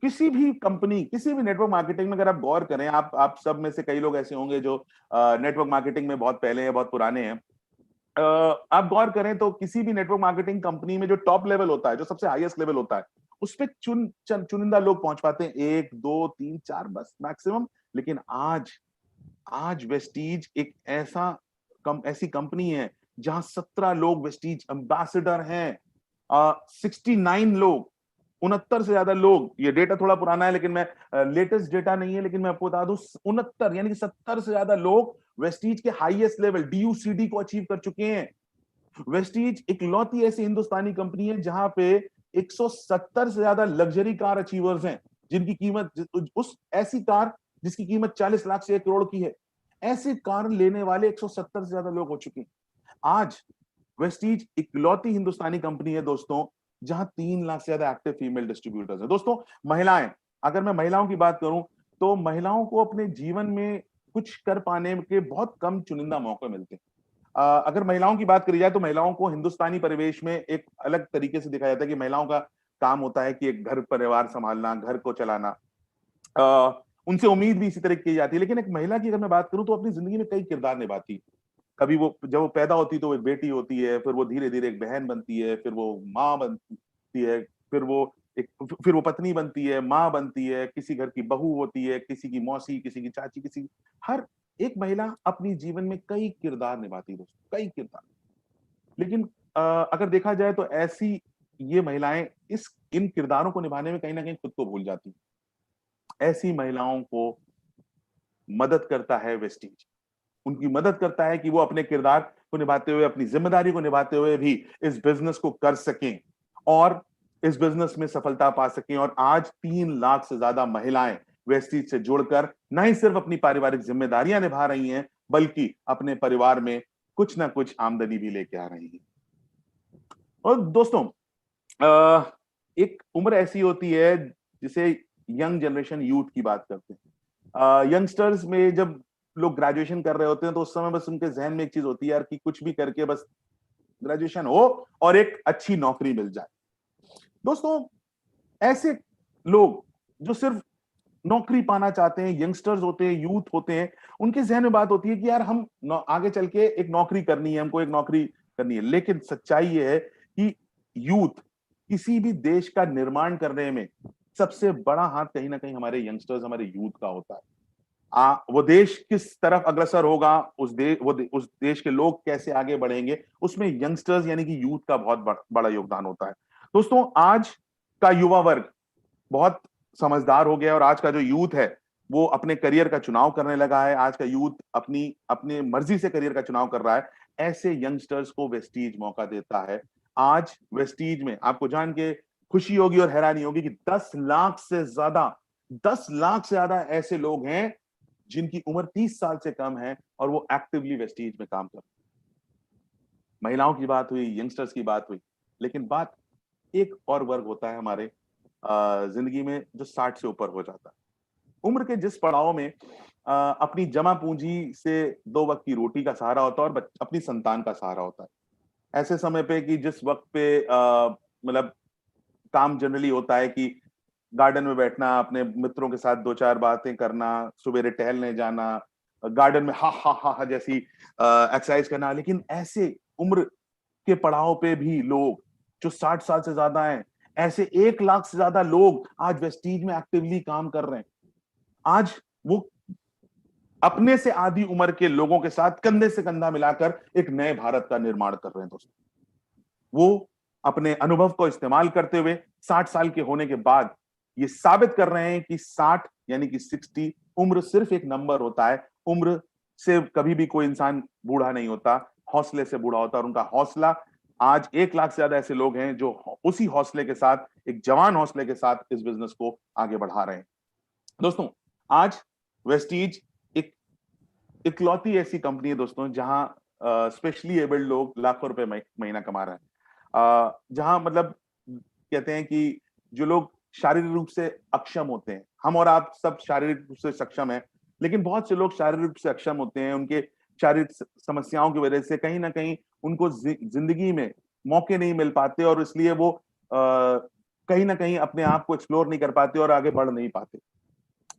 S1: किसी भी कंपनी, किसी भी नेटवर्क मार्केटिंग में अगर आप गौर करें, आप सब में से कई लोग ऐसे होंगे जो नेटवर्क मार्केटिंग में बहुत पहले हैं, बहुत पुराने हैं। आप गौर करें तो किसी भी नेटवर्क मार्केटिंग कंपनी में जो टॉप लेवल होता है, जो सबसे हाईएस्ट लेवल होता है, उस पे चुनिंदा लोग पहुंच पाते हैं, 1 2 3 4 बस मैक्सिमम। लेकिन आज आज वेस्टीज एक ऐसी कंपनी है जहां 17 लोग वेस्टीज एम्बेसडर हैं, 69 लोग, 69 से ज्यादा लोग, ये डेटा थोड़ा पुराना है लेकिन मैं लेटेस्ट डेटा नहीं है, लेकिन मैं आपको बता दूं 69 यानी कि 70 से ज्यादा लोग वेस्टीज के हाईएस्ट लेवल डीयूसीडी को अचीव कर चुके हैं। वेस्टीज इकलौती ऐसी हिंदुस्तानी कंपनी है जहां पे 170 से ज्यादा लग्जरी कार अचीवर्स हैं, जिनकी कीमत उस ऐसी कार जिसकी कीमत 40 लाख से 1 करोड़ की है, ऐसी कार लेने वाले 170 से ज्यादा लोग हो चुके हैं। आज वेस्टीज इकलौती हिंदुस्तानी कंपनी है दोस्तों जहां 3 लाख से ज्यादा एक्टिव फीमेल डिस्ट्रीब्यूटर्स हैं। दोस्तों महिलाएं, अगर मैं महिलाओं की बात करूं तो महिलाओं को अपने जीवन में कुछ कर पाने के बहुत कम चुनिंदा मौके मिलते हैं। अगर महिलाओं की बात करी जाए तो महिलाओं को हिंदुस्तानी परिवेश में एक अलग तरीके से दिखाया जाता है कि महिलाओं का काम होता है कि एक घर परिवार संभालना, घर को चलाना, उनसे उम्मीद भी इसी तरह की जाती है। लेकिन एक महिला की अगर मैं बात करूं तो अपनी जिंदगी में कई किरदार निभाती है। कभी वो जब वो पैदा होती तो वो एक बेटी होती है, फिर वो धीरे धीरे एक बहन बनती है, फिर वो माँ बनती है, फिर वो पत्नी बनती है, माँ बनती है, किसी घर की बहू होती है, किसी की मौसी, किसी की चाची, हर एक महिला अपनी जीवन में कई किरदार निभाती है दोस्तों, कई किरदार। लेकिन अगर देखा जाए तो ऐसी ये महिलाएं इन किरदारों को निभाने में कहीं ना कहीं खुद को भूल जाती हैं। ऐसी महिलाओं को मदद करता है वेस्टीज, उनकी मदद करता है कि वो अपने किरदार को निभाते हुए, अपनी जिम्मेदारी को निभाते हुए भी इस बिजनेस को कर सकें और इस बिजनेस में सफलता पा सकें। और आज 3 लाख से ज्यादा महिलाएं वेस्टीज से जुड़कर न ही सिर्फ अपनी पारिवारिक जिम्मेदारियां निभा रही हैं, बल्कि अपने परिवार में कुछ ना कुछ आमदनी भी लेके आ रही हैं। और दोस्तों एक उम्र ऐसी होती है जिसे यंग जनरेशन यूथ की बात करते हैं। यंगस्टर्स में जब लोग ग्रेजुएशन कर रहे होते हैं तो उस समय बस उनके जहन में एक चीज होती है यार कि कुछ भी करके बस ग्रेजुएशन हो और एक अच्छी नौकरी मिल जाए। दोस्तों ऐसे लोग जो सिर्फ नौकरी पाना चाहते हैं, यंगस्टर्स होते हैं, यूथ होते हैं, उनके जहन में बात होती है कि यार हम आगे चल के एक नौकरी करनी है, हमको एक नौकरी करनी है। लेकिन सच्चाई ये है कि यूथ किसी भी देश का निर्माण करने में सबसे बड़ा हाथ कहीं ना कहीं हमारे यंगस्टर्स, हमारे यूथ का होता है। वो देश किस तरफ अग्रसर होगा, उस देश के लोग कैसे आगे बढ़ेंगे, उसमें यंगस्टर्स यानी कि यूथ का बहुत बड़ा योगदान होता है। दोस्तों आज का युवा वर्ग बहुत समझदार हो गया और आज का जो यूथ है वो अपने करियर का चुनाव करने लगा है। आज का यूथ अपनी मर्जी से करियर का चुनाव कर रहा है। ऐसे यंगस्टर्स को वेस्टीज मौका देता है। आज वेस्टीज में आपको जान के खुशी होगी और हैरानी होगी कि 10 लाख से ज्यादा ऐसे लोग हैं जिनकी उम्र 30 साल से कम है और वो एक्टिवली वेस्टीज में काम कर रहे हैं। महिलाओं की बात हुई, यंगस्टर्स की बात हुई, लेकिन बात एक और वर्ग होता है हमारे जिंदगी में जो 60 से ऊपर हो जाता है। उम्र के जिस पड़ाव में अपनी जमा पूंजी से 2 वक्त की रोटी का सहारा होता है और अपनी संतान का सहारा होता है। ऐसे समय पे कि जिस वक्त पे मतलब काम जनरली होता है कि गार्डन में बैठना, अपने मित्रों के साथ 2-4 बातें करना, सवेरे टहलने जाना, गार्डन में हा हा हा हा जैसी एक्सरसाइज करना। लेकिन ऐसे उम्र के पड़ाव पे भी लोग जो 60 साल से ज्यादा हैं, ऐसे 1 लाख से ज्यादा लोग आज वेस्टीज में एक्टिवली काम कर रहे हैं। आज वो अपने से आधी उम्र के लोगों के साथ कंधे से कंधा मिलाकर एक नए भारत का निर्माण कर रहे हैं दोस्तों। वो अपने अनुभव को इस्तेमाल करते हुए 60 साल के होने के बाद ये साबित कर रहे हैं कि 60 यानी कि 60 उम्र सिर्फ एक नंबर होता है। उम्र से कभी भी कोई इंसान बूढ़ा नहीं होता, हौसले से बूढ़ा होता है। और उनका हौसला, आज 1 लाख से ज्यादा ऐसे लोग हैं जो उसी हौसले के साथ, एक जवान हौसले के साथ इस बिजनेस को आगे बढ़ा रहे हैं। दोस्तों आज वेस्टीज एक इकलौती ऐसी कंपनी है दोस्तों जहां स्पेशली एबल्ड लोग लाखों रुपए महीना कमा रहे हैं। जहां मतलब कहते हैं कि जो लोग शारीरिक रूप से अक्षम होते हैं, हम और आप सब शारीरिक रूप से सक्षम हैं, लेकिन बहुत से लोग शारीरिक रूप से अक्षम होते हैं। उनके शारीरिक समस्याओं की वजह से कहीं ना कहीं उनको जिंदगी में मौके नहीं मिल पाते और इसलिए वो कहीं ना कहीं अपने आप को एक्सप्लोर नहीं कर पाते और आगे बढ़ नहीं पाते।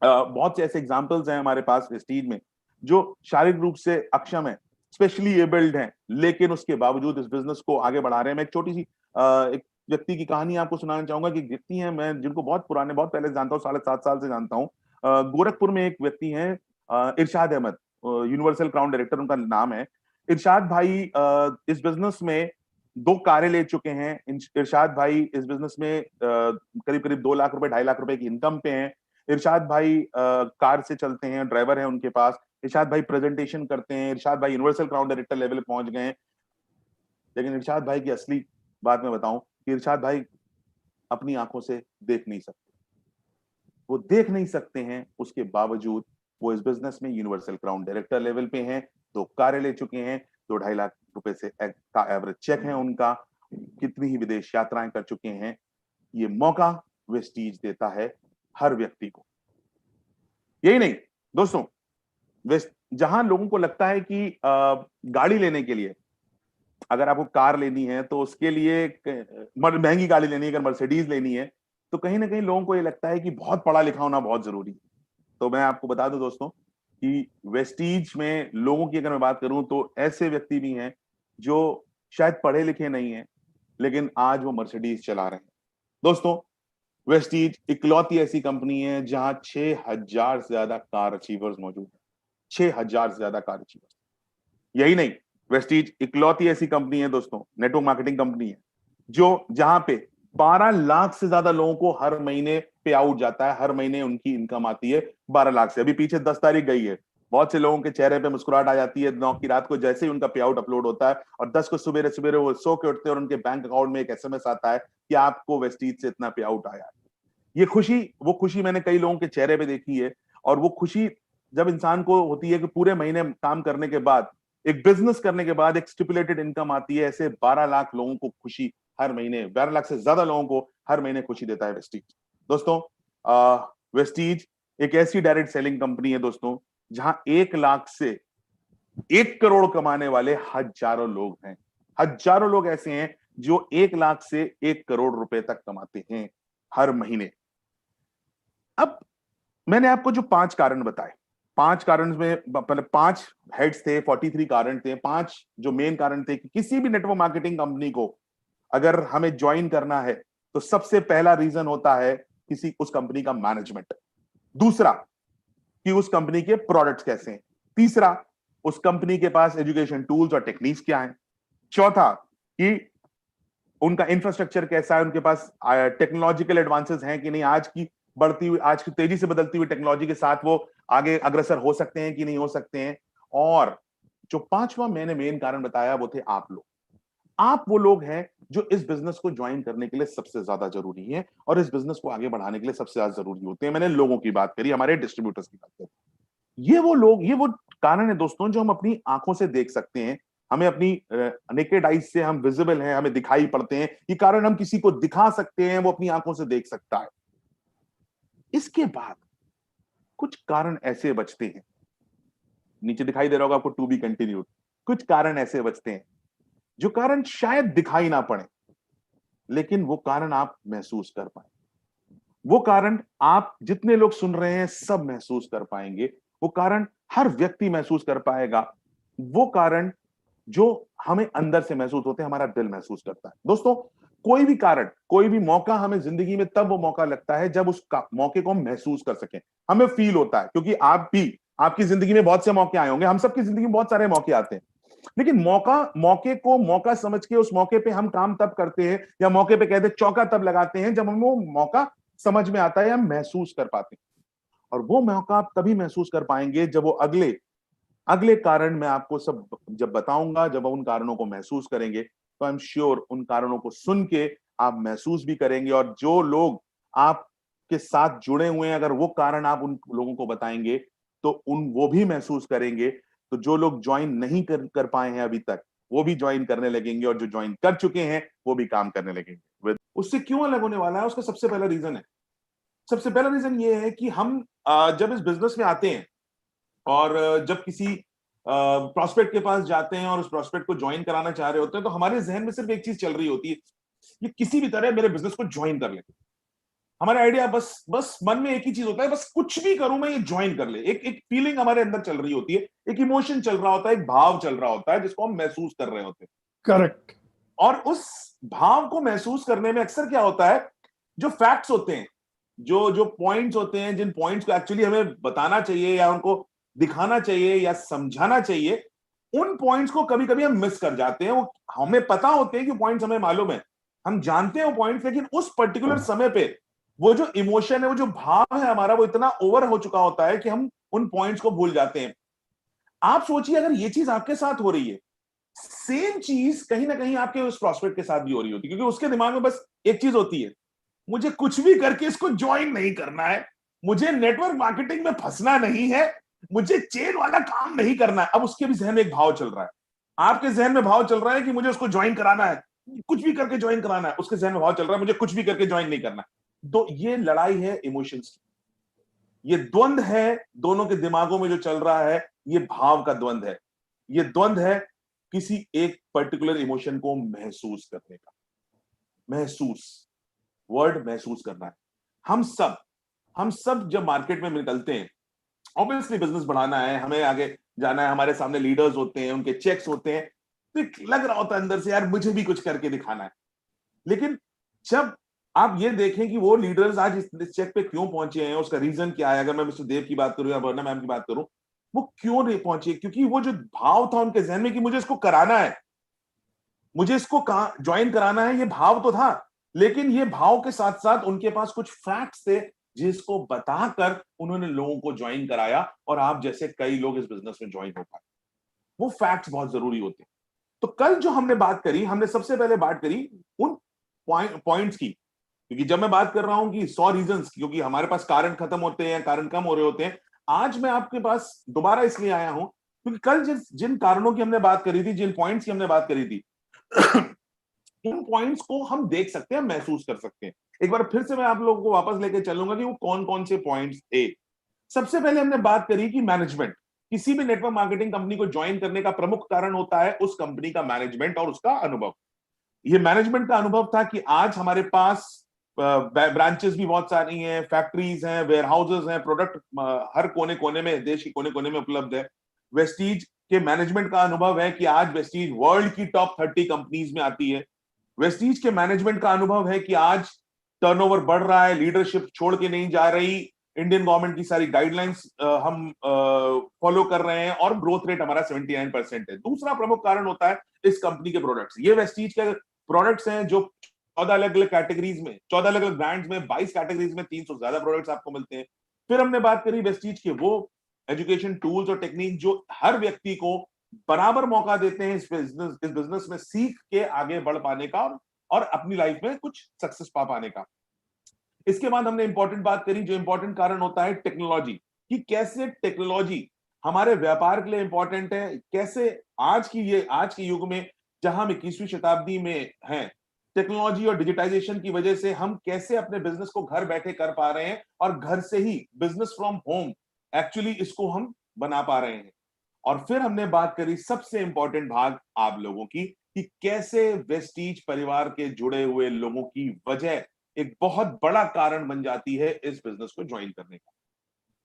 S1: बहुत से ऐसे एग्जाम्पल्स हैं हमारे पास वेस्टीज में जो शारीरिक रूप से अक्षम है, स्पेशली एबल्ड हैं, लेकिन उसके बावजूद इस बिजनेस को आगे बढ़ा रहे हैं। मैं एक छोटी सी एक व्यक्ति की कहानी आपको सुनाना चाहूंगा कि व्यक्ति है, मैं जिनको बहुत पहले से जानता हूँ, 7.5 साल से जानता हूँ। गोरखपुर में एक व्यक्ति है इरशाद अहमद। यूनिवर्सल क्राउन डायरेक्टर उनका नाम है। इरशाद भाई इस बिजनेस में 2 कारें ले चुके हैं। इरशाद भाई इस बिजनेस में करीब करीब 2 लाख रुपए 2.5 लाख रुपए की इनकम पे हैं। इरशाद भाई कार से चलते हैं, ड्राइवर है उनके पास। इरशाद भाई प्रेजेंटेशन करते हैं। इरशाद भाई यूनिवर्सल क्राउन डायरेक्टर लेवल पे पहुंच गए हैं। लेकिन इरशाद भाई की असली बात मैं बताऊं कि इरशाद भाई अपनी आंखों से देख नहीं सकते। वो देख नहीं सकते हैं, उसके बावजूद वो इस बिजनेस में यूनिवर्सल क्राउन डायरेक्टर लेवल पे हैं। 2 कारें ले चुके हैं। 2-2.5 लाख रुपए से का एवरेज चेक है उनका। कितनी ही विदेश यात्राएं कर चुके हैं। ये मौका वेस्टीज देता है हर व्यक्ति को। यही नहीं दोस्तों, जहां लोगों को लगता है कि गाड़ी लेने के लिए, अगर आपको कार लेनी है तो उसके लिए महंगी गाड़ी लेनी है, अगर मर्सिडीज लेनी है तो कहीं ना कहीं लोगों को ये लगता है कि बहुत पढ़ा लिखा होना बहुत जरूरी है। तो मैं आपको बता दूं दोस्तों कि वेस्टीज में लोगों की अगर मैं बात करूं तो ऐसे व्यक्ति भी हैं जो शायद पढ़े लिखे नहीं है, लेकिन आज वो मर्सिडीज चला रहे हैं। दोस्तों, वेस्टीज इकलौती ऐसी कंपनी है जहां 6,000 से ज्यादा कार अचीवर्स मौजूद है। 6,000 से ज्यादा कार अचीवर्स। यही नहीं, वेस्टीज इकलौती ऐसी कंपनी है दोस्तों, नेटवर्क मार्केटिंग कंपनी है, जो जहां पे 12 लाख से ज्यादा लोगों को हर महीने पे आउट जाता है। हर महीने उनकी इनकम आती है 12 लाख से। अभी पीछे 10 तारीख गई है, बहुत से लोगों के चेहरे पे मुस्कुराहट आ जाती है 9 की रात को जैसे ही उनका पे आउट अपलोड होता है, और 10 को सुबह सुबह वो सो के उठते हैं और उनके बैंक अकाउंट में एक एसएमएस आता है कि आपको वेस्टीज से इतना पे आउट आया है। ये खुशी, वो खुशी मैंने कई लोगों के चेहरे पे देखी है। और वो खुशी जब इंसान को होती है कि पूरे महीने काम करने के बाद, एक बिजनेस करने के बाद एक स्टिपुलेटेड इनकम आती है, ऐसे 12 लाख लोगों को खुशी हर महीने, 12 लाख से ज्यादा लोगों को हर महीने खुशी देता है वेस्टीज। दोस्तों, वेस्टीज एक ऐसी डायरेक्ट सेलिंग कंपनी है दोस्तों, जहां 1 लाख से 1 करोड़ कमाने वाले हजारों लोग हैं। हजारों लोग ऐसे हैं जो 1 लाख से 1 करोड़ रुपए तक कमाते हैं हर महीने। अब मैंने आपको जो 5 कारण बताए, 5 कारण में मतलब 5 हेड्स थे, 43 कारण थे। 5 जो मेन कारण थे कि किसी भी नेटवर्क मार्केटिंग कंपनी को अगर हमें ज्वाइन करना है तो सबसे पहला रीजन होता है उस कंपनी का मैनेजमेंट। दूसरा, कि उस कंपनी के प्रोडक्ट्स कैसे हैं। तीसरा, उस कंपनी के पास एजुकेशन टूल्स और टेक्निक्स क्या हैं। चौथा, कि उनका इंफ्रास्ट्रक्चर कैसा है, उनके पास टेक्नोलॉजिकल एडवांसेस हैं कि नहीं, आज की तेजी से बदलती हुई टेक्नोलॉजी के साथ वो आगे अग्रसर हो सकते हैं कि नहीं हो सकते हैं। और जो 5वां मैंने मेन कारण बताया वो थे आप लोग। आप वो लोग हैं जो इस बिजनेस को ज्वाइन करने के लिए सबसे ज्यादा जरूरी है और इस बिजनेस को आगे बढ़ाने के लिए सबसे ज्यादा जरूरी होते हैं। मैंने लोगों की बात करी, हमारे डिस्ट्रीब्यूटर्स की बात करी। ये वो लोग, ये वो कारण है दोस्तों जो हम अपनी आंखों से देख सकते हैं। हमें अपनी नेकेड आइज से हम विजिबल हैं, हमें दिखाई पड़ते हैं। ये कारण हम किसी को दिखा सकते हैं, वो अपनी आंखों से देख सकता है। इसके बाद कुछ कारण ऐसे बचते हैं, नीचे दिखाई दे रहा होगा आपको टू बी कंटिन्यूड। कुछ कारण ऐसे बचते हैं जो कारण शायद दिखाई ना पड़े, लेकिन वो कारण आप महसूस कर पाए। वो कारण आप जितने लोग सुन रहे हैं सब महसूस कर पाएंगे। वो कारण हर व्यक्ति महसूस कर पाएगा। वो कारण जो हमें अंदर से महसूस होते हैं, हमारा दिल महसूस करता है। दोस्तों, कोई भी कारण, कोई भी मौका हमें जिंदगी में तब वो मौका लगता है जब उस मौके को हम महसूस कर सकें, हमें फील होता है। क्योंकि आप भी, आपकी जिंदगी में बहुत से मौके आए होंगे, हम सबकी जिंदगी में बहुत सारे मौके आते हैं, लेकिन मौके को मौका समझ के उस मौके पे हम काम तब करते हैं, या मौके पे कहते चौका तब लगाते हैं जब हमें वो मौका समझ में आता है, हम महसूस कर पाते हैं। और वो मौका आप तभी महसूस कर पाएंगे जब वो अगले कारण मैं आपको सब जब बताऊंगा, जब उन कारणों को महसूस करेंगे तो आई एम श्योर उन कारणों को सुन के आप महसूस भी करेंगे। और जो लोग आपके साथ जुड़े हुए हैं, अगर वो कारण आप उन लोगों को बताएंगे तो वो भी महसूस करेंगे। तो जो लोग ज्वाइन नहीं कर पाए हैं अभी तक, वो भी ज्वाइन करने लगेंगे, और जो ज्वाइन कर चुके हैं वो भी काम करने लगेंगे। उससे क्यों अलग होने वाला है, उसका सबसे पहला रीजन ये है कि हम जब इस बिजनेस में आते हैं और जब किसी प्रोस्पेक्ट के पास जाते हैं और उस प्रोस्पेक्ट को ज्वाइन कराना चाह रहे होते हैं, तो हमारे जहन में सिर्फ एक चीज चल रही होती है, ये किसी भी तरह मेरे बिजनेस को ज्वाइन कर ले। हमारा आइडिया बस मन में एक ही चीज होता है, बस कुछ भी करूं मैं, ये ज्वाइन कर ले। एक फीलिंग हमारे अंदर चल रही होती है, एक इमोशन चल रहा होता है, एक भाव चल रहा होता है जिसको हम महसूस कर रहे होते हैं।
S2: करेक्ट।
S1: और उस भाव को महसूस करने में अक्सर क्या होता है, जो फैक्ट्स होते हैं, जो पॉइंट्स होते हैं, जिन पॉइंट्स को एक्चुअली हमें बताना चाहिए या उनको दिखाना चाहिए या समझाना चाहिए, उन पॉइंट्स को कभी कभी हम मिस कर जाते हैं। वो हमें पता होते हैं कि पॉइंट्स हमें मालूम है, हम जानते हैं वो पॉइंट्स, लेकिन उस पर्टिकुलर समय पे वो जो इमोशन है, वो जो भाव है हमारा, वो इतना ओवर हो चुका होता है कि हम उन पॉइंट्स को भूल जाते हैं। आप सोचिए अगर ये चीज आपके साथ हो रही है, सेम चीज कहीं ना कहीं आपके उस प्रॉस्पेक्ट के साथ भी हो रही होती है, क्योंकि उसके दिमाग में बस एक चीज होती है, मुझे कुछ भी करके इसको ज्वाइन नहीं करना है, मुझे नेटवर्क मार्केटिंग में फंसना नहीं है, मुझे चेन वाला काम नहीं करना है। अब उसके भी जहन में एक भाव चल रहा है, आपके जहन में भाव चल रहा है कि मुझे उसको ज्वाइन कराना है, कुछ भी करके ज्वाइन कराना है, उसके जहन में भाव चल रहा है मुझे कुछ भी करके ज्वाइन नहीं करना है। तो ये लड़ाई है इमोशंस की, ये द्वंद है दोनों के दिमागों में जो चल रहा है, ये भाव का द्वंद है, ये द्वंद है किसी एक पर्टिकुलर इमोशन को महसूस करने का। महसूस, वर्ड महसूस करना है। हम सब जब मार्केट में निकलते हैं, ऑब्वियसली बिजनेस बढ़ाना है, हमें आगे जाना है, हमारे सामने लीडर्स होते हैं, उनके चेक्स होते हैं, तो एक लग रहा होता है अंदर से यार मुझे भी कुछ करके दिखाना है। लेकिन जब आप ये देखें कि वो लीडर्स आज इस चेक पे क्यों पहुंचे हैं, उसका रीजन क्या है, अगर मैं मिस्टर देव की बात करूं या वर्णा मैम की बात करूं, वो क्यों नहीं पहुंचे, क्योंकि वो जो भाव था उनके जहन में कि मुझे इसको कराना है, मुझे इसको ज्वाइन कराना है, ये भाव तो था, लेकिन ये भाव के साथ साथ उनके पास कुछ फैक्ट्स थे जिसको बताकर उन्होंने लोगों को ज्वाइन कराया, और आप जैसे कई लोग इस बिजनेस में ज्वाइन हो पाए। वो फैक्ट्स बहुत जरूरी होते हैं। तो कल जो हमने बात करी, हमने सबसे पहले बात करी उन पॉइंट्स की, क्योंकि जब मैं बात कर रहा हूं कि 100 रीजंस, क्योंकि हमारे पास कारण खत्म होते हैं, कारण कम हो रहे होते हैं, आज मैं आपके पास दोबारा इसलिए आया हूं क्योंकि कल जिन कारणों की हमने बात करी थी, जिन पॉइंट्स की हमने बात करी थी, उन पॉइंट्स को हम देख सकते हैं, महसूस कर सकते हैं। एक बार फिर से मैं आप लोगों को वापस लेके चलूंगा कि वो कौन कौन से पॉइंट्स थे। सबसे पहले हमने बात करी कि मैनेजमेंट, किसी भी नेटवर्क मार्केटिंग कंपनी को ज्वाइन करने का प्रमुख कारण होता है उस कंपनी का मैनेजमेंट और उसका अनुभव। ये मैनेजमेंट का अनुभव था कि आज हमारे पास ब्रांचेस भी बहुत सारी हैं, फैक्ट्रीज हैं, वेयर हाउसेज हैं, प्रोडक्ट हर कोने कोने में, देश के कोने कोने में उपलब्ध है। वेस्टीज के मैनेजमेंट का अनुभव है कि आज वेस्टीज वर्ल्ड की टॉप 30 कंपनीज में आती है। वेस्टीज के मैनेजमेंट का अनुभव है कि आज टर्नओवर बढ़ रहा है, लीडरशिप छोड़ के नहीं जा रही, इंडियन गवर्नमेंट की सारी गाइडलाइंस हम फॉलो कर रहे हैं और ग्रोथ रेट हमारा 79% है। दूसरा प्रमुख कारण होता है इस कंपनी के प्रोडक्ट्स। ये वेस्टीज के प्रोडक्ट्स हैं जो 14 अलग अलग कैटेगरीज में, 14 अलग अलग ब्रांड्स में, 22 कैटेगरीज में 300 से ज्यादा प्रोडक्ट्स आपको मिलते हैं। फिर हमने बात करी वेस्टीज के वो एजुकेशन टूल्स और टेक्निक जो हर व्यक्ति को बराबर मौका देते हैं इस बिजनेस में सीख के आगे बढ़ पाने का और अपनी लाइफ में कुछ सक्सेस पा पाने का। इसके बाद हमने इंपॉर्टेंट बात करी, जो इंपॉर्टेंट कारण होता है टेक्नोलॉजी, कि कैसे टेक्नोलॉजी हमारे व्यापार के लिए इंपॉर्टेंट है, कैसे आज के युग में जहां हम 21वीं शताब्दी में हैं, टेक्नोलॉजी और डिजिटाइजेशन की वजह से हम कैसे अपने बिजनेस को घर बैठे कर पा रहे हैं और घर से ही बिजनेस फ्रॉम होम एक्चुअली इसको हम बना पा रहे हैं। और फिर हमने बात करी सबसे इंपॉर्टेंट भाग आप लोगों की, कि कैसे वेस्टीज परिवार के जुड़े हुए लोगों की वजह एक बहुत बड़ा कारण बन जाती है इस बिजनेस को ज्वाइन करने का।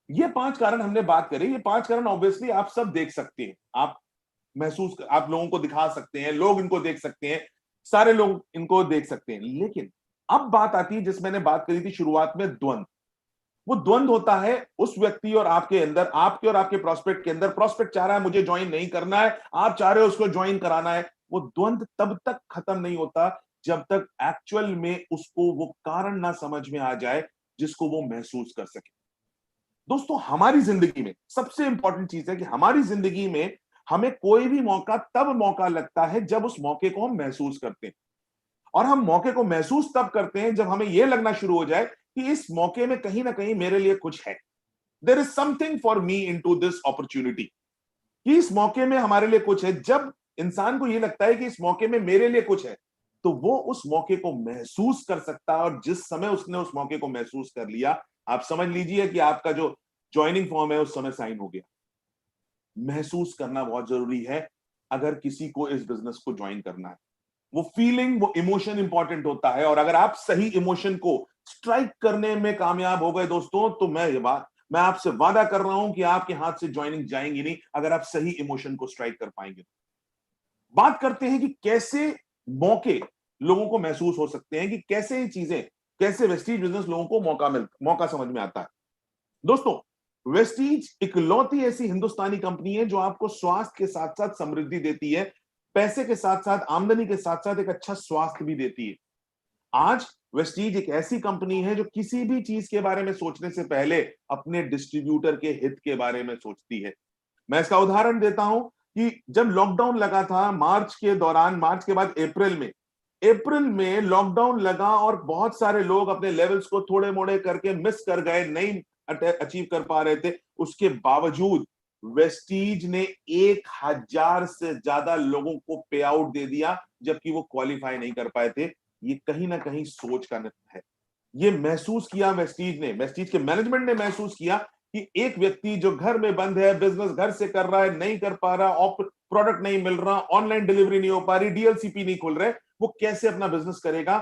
S1: ये 5 कारण हमने बात करी। ये 5 कारण ऑब्वियसली आप सब देख सकते हैं, आप लोगों को दिखा सकते हैं, लोग इनको देख सकते हैं, सारे लोग इनको देख सकते हैं। लेकिन अब बात आती है जिस मैंने बात करी थी शुरुआत में, द्वंद। वो द्वंद होता है उस व्यक्ति और आपके अंदर, आपके और आपके प्रोस्पेक्ट के अंदर। प्रोस्पेक्ट चाह रहा है मुझे ज्वाइन नहीं करना है, आप चाह रहे हो उसको ज्वाइन कराना है। वो द्वंद तब तक खत्म नहीं होता जब तक एक्चुअल में उसको वो कारण ना समझ में आ जाए जिसको वो महसूस कर सके। दोस्तों, हमारी जिंदगी में सबसे इंपॉर्टेंट चीज है कि हमारी जिंदगी में हमें कोई भी मौका तब मौका लगता है जब उस मौके को हम महसूस करते हैं। और हम मौके को महसूस तब करते हैं जब हमें यह लगना शुरू हो जाए कि इस मौके में कहीं ना कहीं मेरे लिए कुछ है, there is something for me in to this opportunity, कि इस मौके में हमारे लिए कुछ है। जब इंसान को यह लगता है कि इस मौके में मेरे लिए कुछ है, तो वो उस मौके को महसूस कर सकता है। और जिस समय उसने उस मौके को महसूस कर लिया, आप समझ लीजिए कि आपका जो ज्वाइनिंग फॉर्म है उस समय साइन हो गया। महसूस करना बहुत जरूरी है अगर किसी को इस बिजनेस को ज्वाइन करना है। वो फीलिंग, वो इमोशन इंपॉर्टेंट होता है। और अगर आप सही इमोशन को स्ट्राइक करने में कामयाब हो गए दोस्तों, तो मैं आपसे वादा कर रहा हूं कि आपके हाथ से ज्वाइनिंग जाएंगी नहीं, अगर आप सही इमोशन को स्ट्राइक कर पाएंगे। बात करते हैं कि कैसे मौके लोगों को महसूस हो सकते हैं, कि कैसे ये चीजें, कैसे वेस्टीज बिजनेस लोगों को मौका समझ में आता है। दोस्तों, वेस्टीज इकलौती ऐसी हिंदुस्तानी कंपनी है जो आपको स्वास्थ्य के साथ साथ समृद्धि देती है, पैसे के साथ साथ, आमदनी के साथ साथ एक अच्छा स्वास्थ्य भी देती है। आज वेस्टीज एक ऐसी कंपनी है जो किसी भी चीज के बारे में सोचने से पहले अपने डिस्ट्रीब्यूटर के हित के बारे में सोचती है। मैं इसका उदाहरण देता हूं कि जब लॉकडाउन लगा था मार्च के दौरान, मार्च के बाद अप्रैल में लॉकडाउन लगा और बहुत सारे लोग अपने लेवल्स को थोड़े मोड़े करके मिस कर गए, नहीं अचीव कर पा रहे थे। उसके बावजूद वेस्टीज ने 1000 से ज्यादा लोगों को पे आउट दे दिया जबकि वो क्वालिफाई नहीं कर पाए थे। ये कहीं ना कहीं सोच का नतीजा है। ये महसूस किया वेस्टीज ने, वेस्टीज के मैनेजमेंट ने महसूस किया कि एक व्यक्ति जो घर में बंद है, बिजनेस घर से कर रहा है, नहीं कर पा रहा, प्रोडक्ट नहीं मिल रहा, ऑनलाइन डिलीवरी नहीं हो पा रही, डीएलसीपी नहीं खुल रहे, वो कैसे अपना बिजनेस करेगा।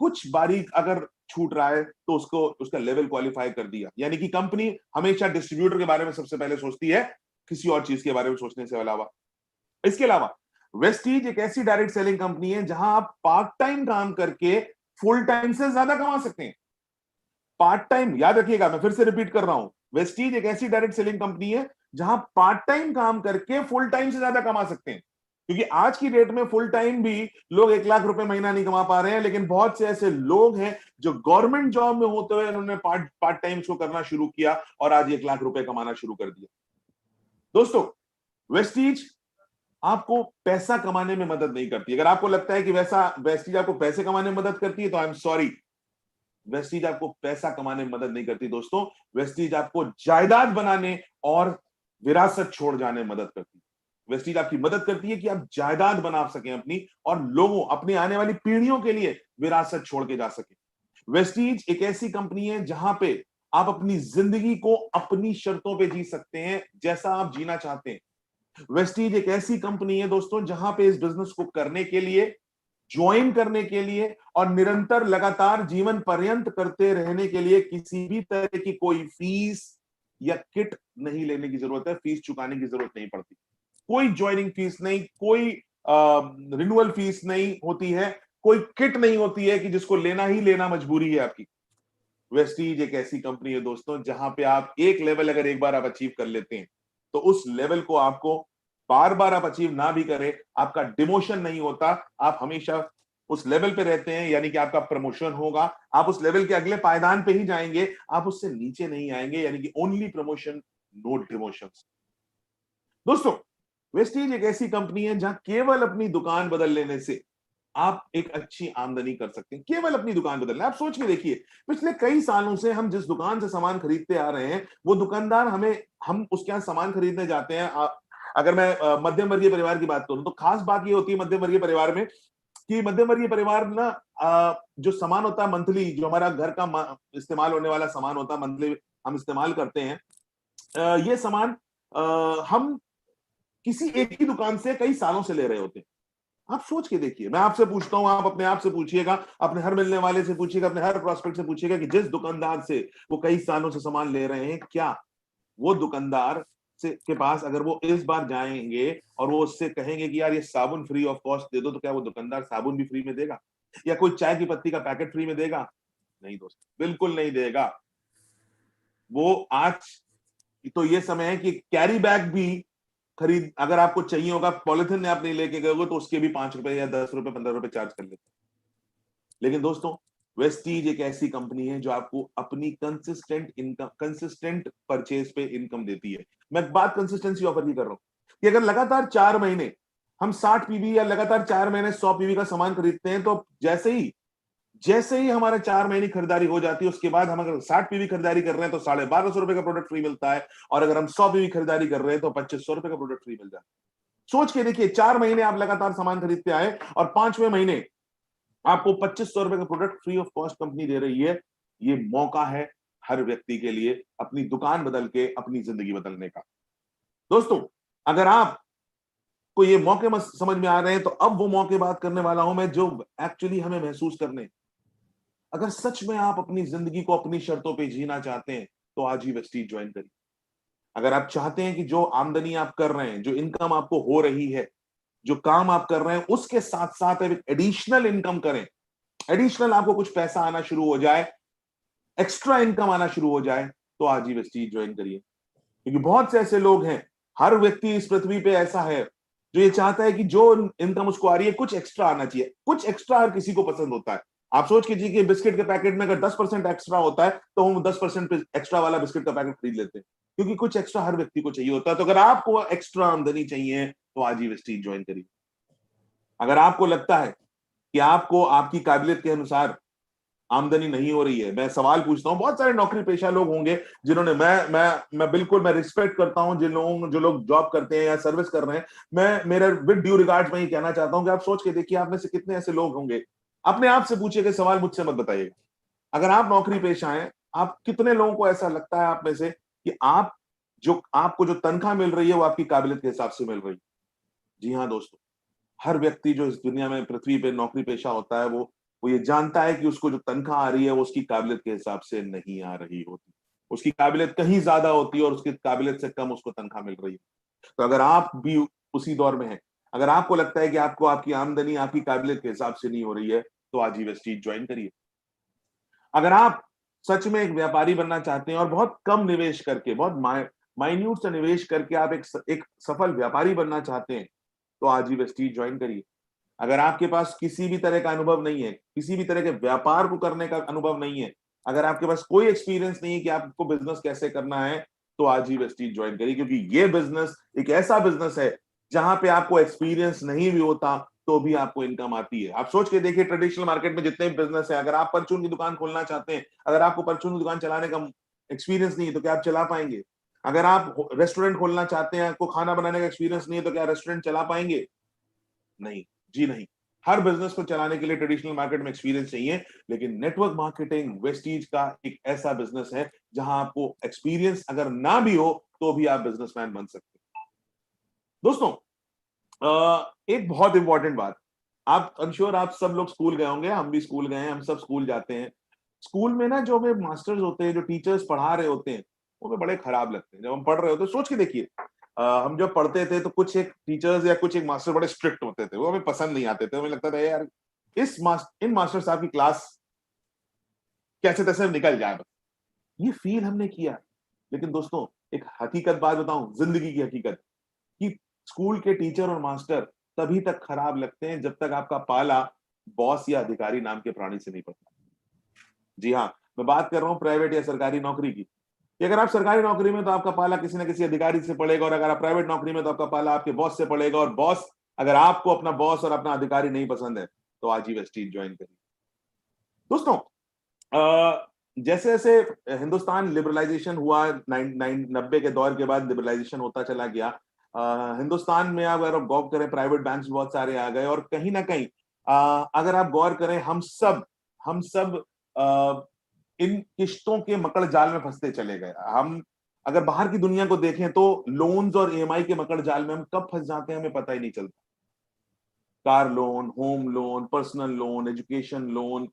S1: कुछ बारीक अगर छूट रहा है तो उसको उसका लेवल क्वालिफाई कर दिया। यानी कि कंपनी हमेशा डिस्ट्रीब्यूटर के बारे में सबसे पहले सोचती है, किसी और चीज के बारे में सोचने से अलावा। इसके अलावा वेस्टीज एक ऐसी डायरेक्ट सेलिंग कंपनी है जहां आप पार्ट टाइम काम करके फुल टाइम से ज्यादा कमा सकते हैं। पार्ट टाइम, याद रखिएगा, मैं फिर से रिपीट कर रहा हूं, वेस्टीज एक ऐसी डायरेक्ट सेलिंग कंपनी है जहां पार्ट टाइम काम करके फुल टाइम से ज्यादा कमा सकते हैं। क्योंकि आज की डेट में फुल टाइम भी लोग 1 लाख रुपए महीना नहीं कमा पा रहे हैं, लेकिन बहुत से ऐसे लोग हैं जो गवर्नमेंट जॉब में होते हुए उन्होंने पार्ट टाइम को करना शुरू किया और आज 1 लाख रुपए कमाना शुरू कर दिया। दोस्तों, वेस्टीज आपको पैसा कमाने में मदद नहीं करती। अगर आपको लगता है कि वेस्टीज आपको पैसे कमाने में मदद करती है तो आई एम सॉरी, वेस्टीज आपको पैसा कमाने में मदद नहीं करती दोस्तों। वेस्टीज आपको जायदाद बनाने और विरासत छोड़ जाने में मदद करती है। वेस्टीज आपकी मदद करती है कि आप जायदाद बना सकें अपनी, और लोगों, अपनी आने वाली पीढ़ियों के लिए विरासत छोड़ के जा सकें। वेस्टीज एक ऐसी कंपनी है जहां पे आप अपनी जिंदगी को अपनी शर्तों पे जी सकते हैं, जैसा आप जीना चाहते हैं। वेस्टीज एक ऐसी कंपनी है दोस्तों जहां पे इस बिजनेस को करने के लिए, ज्वाइन करने के लिए और निरंतर लगातार जीवन पर्यंत करते रहने के लिए किसी भी तरह की कोई फीस या किट नहीं लेने की जरूरत है, फीस चुकाने की जरूरत नहीं पड़ती। कोई ज्वाइनिंग फीस नहीं, कोई रिन्यूअल फीस नहीं होती है, कोई किट नहीं होती है कि जिसको लेना ही लेना मजबूरी है आपकी। वेस्टीज एक ऐसी कंपनी है दोस्तों जहां पे आप एक लेवल अगर एक बार आप अचीव कर लेते हैं तो उस लेवल को आपको बार बार आप अचीव ना भी करें, आपका डिमोशन नहीं होता, आप हमेशा उस लेवल पे रहते हैं। यानी कि आपका प्रमोशन होगा, आप उस लेवल के अगले पायदान पे ही जाएंगे, आप उससे नीचे नहीं आएंगे। यानी कि ओनली प्रमोशन, नो डिमोशंस। दोस्तों, वेस्टीज एक ऐसी कंपनी है जहां केवल अपनी दुकान बदल लेने से आप एक अच्छी आमदनी कर सकते हैं। केवल अपनी दुकान बदलना। आप सोच के देखिए, पिछले कई सालों से हम जिस दुकान से सामान खरीदते आ रहे हैं, वो दुकानदार हम उसके यहाँ सामान खरीदने जाते हैं। अगर मैं मध्यम वर्गीय परिवार की बात करूं तो खास बात ये होती है मध्यम वर्गीय परिवार में कि मध्यम वर्गीय परिवार ना, जो सामान होता है मंथली, जो हमारा घर का इस्तेमाल होने वाला सामान होता है मंथली, हम इस्तेमाल करते हैं, ये सामान हम किसी एक ही दुकान से कई सालों से ले रहे होते हैं। आप सोच के देखिए, मैं आपसे पूछता हूं, आप अपने आप से पूछिएगा, अपने हर मिलने वाले से पूछिएगा, अपने हर प्रोस्पेक्ट से पूछिएगा कि जिस दुकानदार से वो कई सालों से सामान ले रहे हैं, क्या वो दुकानदार से के पास अगर वो इस बार जाएंगे और वो उससे कहेंगे कि यार ये साबुन फ्री ऑफ कॉस्ट दे दो, तो क्या वो दुकानदार साबुन भी फ्री में देगा? या कोई चाय की पत्ती का पैकेट फ्री में देगा? नहीं दोस्त, बिल्कुल नहीं देगा। वो आज तो ये समय है कि कैरी बैग भी खरीद, अगर आपको चाहिए होगा, पॉलिथिन में आप नहीं लेके गए तो उसके भी 5 रुपए या 10 रुपए 15 रुपए चार्ज कर लेते हैं। लेकिन दोस्तों, वेस्टीज एक ऐसी कंपनी है जो आपको अपनी कंसिस्टेंट परचेज पे इनकम देती है। मैं बात कंसिस्टेंसी ऑफर की कर रहा हूं कि अगर लगातार 4 महीने हम 60 पीवी या लगातार 4 महीने 100 पीवी का सामान खरीदते हैं, तो जैसे ही हमारा 4 महीने खरीदारी हो जाती है, उसके बाद हम अगर 60 पीवी खरीदारी कर रहे हैं तो 1250 रुपए का प्रोडक्ट फ्री मिलता है, और अगर हम 100 पीवी खरीदारी कर रहे हैं तो 2500 रुपए का प्रोडक्ट फ्री मिल जाता है। सोच के देखिए, 4 महीने आप लगातार सामान खरीदते आए और 5वें महीने आपको 2500 रुपए का product free of cost company दे रही है। ये मौका है हर व्यक्ति के लिए अपनी दुकान बदल के अपनी जिंदगी बदलने का। दोस्तों, अगर आप को ये मौके समझ में आ रहे हैं तो अब वो मौके बात करने वाला हूं मैं जो एक्चुअली हमें महसूस करने। अगर सच में आप अपनी जिंदगी को अपनी शर्तों पे जीना चाहते हैं तो आज ही वेस्टीज ज्वाइन करिए। अगर आप चाहते हैं कि जो आमदनी आप कर रहे हैं, जो इनकम आपको हो रही है, जो काम आप कर रहे हैं, उसके साथ साथ एक एडिशनल इनकम करें, एडिशनल आपको कुछ पैसा आना शुरू हो जाए, एक्स्ट्रा इनकम आना शुरू हो जाए, तो आज ही वेस्टीज ज्वाइन करिए। क्योंकि बहुत से ऐसे लोग हैं, हर व्यक्ति इस पृथ्वी पे ऐसा है जो ये चाहता है कि जो इनकम उसको आ रही है कुछ एक्स्ट्रा आना चाहिए। कुछ एक्स्ट्रा हर किसी को पसंद होता है। आप सोच कीजिए कि बिस्किट के पैकेट में अगर 10% एक्स्ट्रा होता है तो हम 10% एक्स्ट्रा वाला बिस्किट का पैकेट खरीद लेते हैं, क्योंकि कुछ एक्स्ट्रा हर व्यक्ति को चाहिए होता है। तो अगर आपको एक्स्ट्रा आमदनी चाहिए तो आज ही वेस्टीज ज्वाइन करिए। अगर आपको लगता है कि आपको आपकी काबिलियत के अनुसार आमदनी नहीं हो रही है, मैं सवाल पूछता हूं, बहुत सारे नौकरी पेशा लोग होंगे जिन्होंने, मैं बिल्कुल मैं रिस्पेक्ट करता हूं जिन लोगों, जो लोग जॉब करते हैं या सर्विस कर रहे हैं, मैं मेरे विद ड्यू रिगार्ड्स मैं ये कहना चाहता हूं कि आप सोच के देखिए आप में से कितने ऐसे लोग होंगे। अपने आप से पूछिए, कि सवाल मुझसे मत बताइएगा। अगर आप नौकरी पेशा हैं, आप कितने लोगों को ऐसा लगता है आप में से कि आपको जो तनख्वाह मिल रही है वो आपकी काबिलियत के हिसाब से मिल रही है? जी हाँ दोस्तों, हर व्यक्ति जो इस दुनिया में पृथ्वी पे नौकरी पेशा होता है, वो ये जानता है कि उसको जो तनख्वाह आ रही है वो उसकी काबिलियत के हिसाब से नहीं आ रही होती। उसकी काबिलियत कहीं ज्यादा होती है और उसकी काबिलियत से कम उसको तनख्वाह मिल रही है। तो अगर आप भी उसी दौर में हैं, अगर आपको लगता है कि आपको आपकी आमदनी आपकी काबिलियत के हिसाब से नहीं हो रही है, तो आज ही वेस्टीज ज्वाइन करिए। अगर आप सच में एक व्यापारी बनना चाहते हैं और बहुत कम निवेश करके, बहुत माइन्यूट सा निवेश करके आप एक सफल व्यापारी बनना चाहते हैं, तो आज ही वेस्टीज ज्वाइन करिए। अगर आपके पास किसी भी तरह का अनुभव नहीं है, किसी भी तरह के व्यापार को करने का अनुभव नहीं है, अगर आपके पास कोई एक्सपीरियंस नहीं है कि आपको बिजनेस कैसे करना है, तो आज ही वेस्टीज ज्वाइन करिए। क्योंकि ये बिजनेस एक ऐसा बिजनेस है जहां पे आपको एक्सपीरियंस नहीं भी होता तो भी आपको इनकम आती है। आप सोच के देखिए, ट्रेडिशनल मार्केट में जितने भी बिजनेस है, अगर आप परचून की दुकान खोलना चाहते हैं, अगर आपको परचून की दुकान चलाने का एक्सपीरियंस नहीं है तो क्या आप चला पाएंगे? अगर आप रेस्टोरेंट खोलना चाहते हैं, आपको खाना बनाने का एक्सपीरियंस नहीं है तो क्या रेस्टोरेंट चला पाएंगे? नहीं, जी नहीं। हर बिजनेस को चलाने के लिए ट्रेडिशनल मार्केट में एक्सपीरियंस चाहिए, लेकिन नेटवर्क मार्केटिंग वेस्टीज का एक ऐसा बिजनेस है जहां आपको एक्सपीरियंस अगर ना भी हो तो भी आप बिजनेसमैन बन सकते हैं। दोस्तों, एक बहुत इंपॉर्टेंट बात, आप अनश्योर आप सब लोग स्कूल गए होंगे, हम भी स्कूल गए हैं, हम सब स्कूल जाते हैं। स्कूल में ना जो हमें मास्टर्स होते हैं, जो टीचर्स पढ़ा रहे होते हैं, वो हमें बड़े खराब लगते हैं। जब हम पढ़ रहे होते हैं, सोच के देखिए, हम जब पढ़ते थे तो कुछ एक टीचर्स या कुछ एक मास्टर बड़े स्ट्रिक्ट होते थे, वो हमें पसंद नहीं आते थे। हमें लगता था यार इन मास्टर साहब की क्लास कैसे तैसे निकल जाए बस। ये फील हमने किया। लेकिन दोस्तों, एक हकीकत बात बताऊं, जिंदगी की हकीकत, कि स्कूल के टीचर और मास्टर तभी तक खराब लगते हैं जब तक आपका पाला बॉस या अधिकारी नाम के प्राणी से नहीं पड़ता। जी हाँ, मैं बात कर रहा हूं प्राइवेट या सरकारी नौकरी की, कि अगर आप सरकारी नौकरी में तो आपका पाला किसी ना किसी अधिकारी से पड़ेगा, और अगर आप प्राइवेट नौकरी में तो आपका पाला आपके बॉस से पड़ेगा। और बॉस, अगर आपको अपना बॉस और अपना अधिकारी नहीं पसंद है तो आज ही वेस्टीज ज्वाइन करिए। दोस्तों, जैसे जैसे हिंदुस्तान लिबरलाइजेशन हुआ, 90 के दौर के बाद लिबरलाइजेशन होता चला गया, हिंदुस्तान में अगर आप गौर करें, प्राइवेट बैंक्स बहुत सारे आ गए, और कहीं ना कहीं अगर आप गौर करें, हम सब इन किश्तों के मकड़ जाल में फंसते चले गए। हम अगर बाहर की दुनिया को देखें तो लोन्स और ईएमआई के मकड़ जाल में हम कब फंस जाते हैं हमें पता ही नहीं चलता। Car loan, home loan, personal loan, education loan,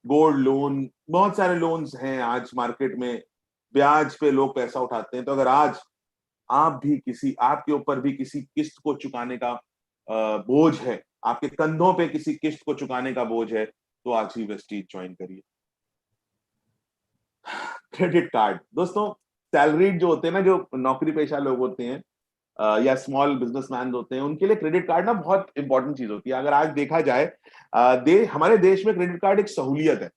S1: gold loan, बहुत सारे लोन्स हैं आज मार्केट में। ब्याज पे लोग पैसा उठाते हैं। तो अगर आज आपके ऊपर भी किसी किस्त को चुकाने का बोझ है, आपके कंधों पे किसी किस्त को चुकाने का बोझ है, तो आज ही वेस्टीज ज्वाइन करिए। क्रेडिट कार्ड, दोस्तों, सैलरीड जो होते हैं ना, जो नौकरी पेशा लोग होते हैं, या स्मॉल बिजनेसमैन होते हैं, उनके लिए क्रेडिट कार्ड ना बहुत इंपॉर्टेंट चीज होती है। अगर आज देखा जाए, हमारे देश में क्रेडिट कार्ड एक सहूलियत है।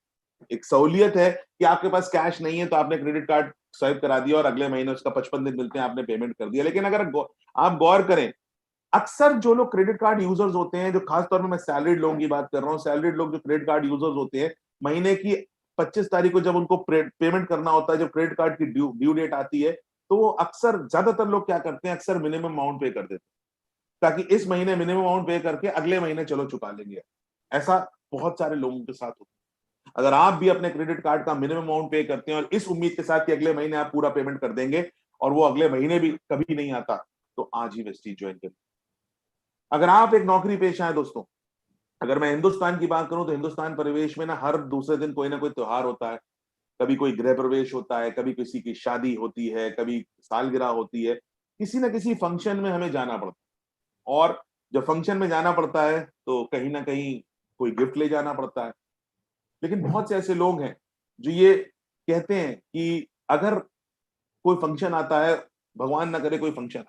S1: एक सहूलियत है कि आपके पास कैश नहीं है तो आपने क्रेडिट कार्ड स्वाइप करा दिया और अगले महीने उसका 55 दिन मिलते हैं, आपने पेमेंट कर दिया। लेकिन अगर आप गौर करें, अक्सर जो लोग क्रेडिट कार्ड यूजर्स होते हैं, जो खासतौर में मैं सैलरीड लोगों की बात कर रहा हूँ, सैलरीड लोग जो क्रेडिट कार्ड यूजर्स होते हैं, महीने की 25 तारीख को जब उनको पेमेंट करना होता है, जब क्रेडिट कार्ड की ड्यू डेट आती है, तो वो अक्सर, ज्यादातर लोग क्या करते हैं, अक्सर मिनिमम अमाउंट पे कर देते हैं, ताकि इस महीने मिनिमम अमाउंट पे करके अगले महीने चलो चुका लेंगे। ऐसा बहुत सारे लोगों के साथ होता है। अगर आप भी अपने क्रेडिट कार्ड का मिनिमम अमाउंट पे करते हैं और इस उम्मीद के साथ कि अगले महीने आप पूरा पेमेंट कर देंगे, और वो अगले महीने भी कभी नहीं आता, तो आज ही वेस्टीज ज्वाइन करें। अगर आप एक नौकरी पेशा है दोस्तों, अगर मैं हिंदुस्तान की बात करूं तो हिंदुस्तान परिवेश में ना हर दूसरे दिन कोई ना कोई त्योहार होता है। कभी कोई गृह प्रवेश होता है, कभी किसी की शादी होती है, कभी सालगिरह होती है, किसी ना किसी फंक्शन में हमें जाना पड़ता है। और जब फंक्शन में जाना पड़ता है तो कहीं ना कहीं कोई गिफ्ट ले जाना पड़ता है। लेकिन बहुत से ऐसे लोग हैं जो ये कहते हैं कि अगर कोई फंक्शन आता है भगवान ना करे कोई फंक्शन,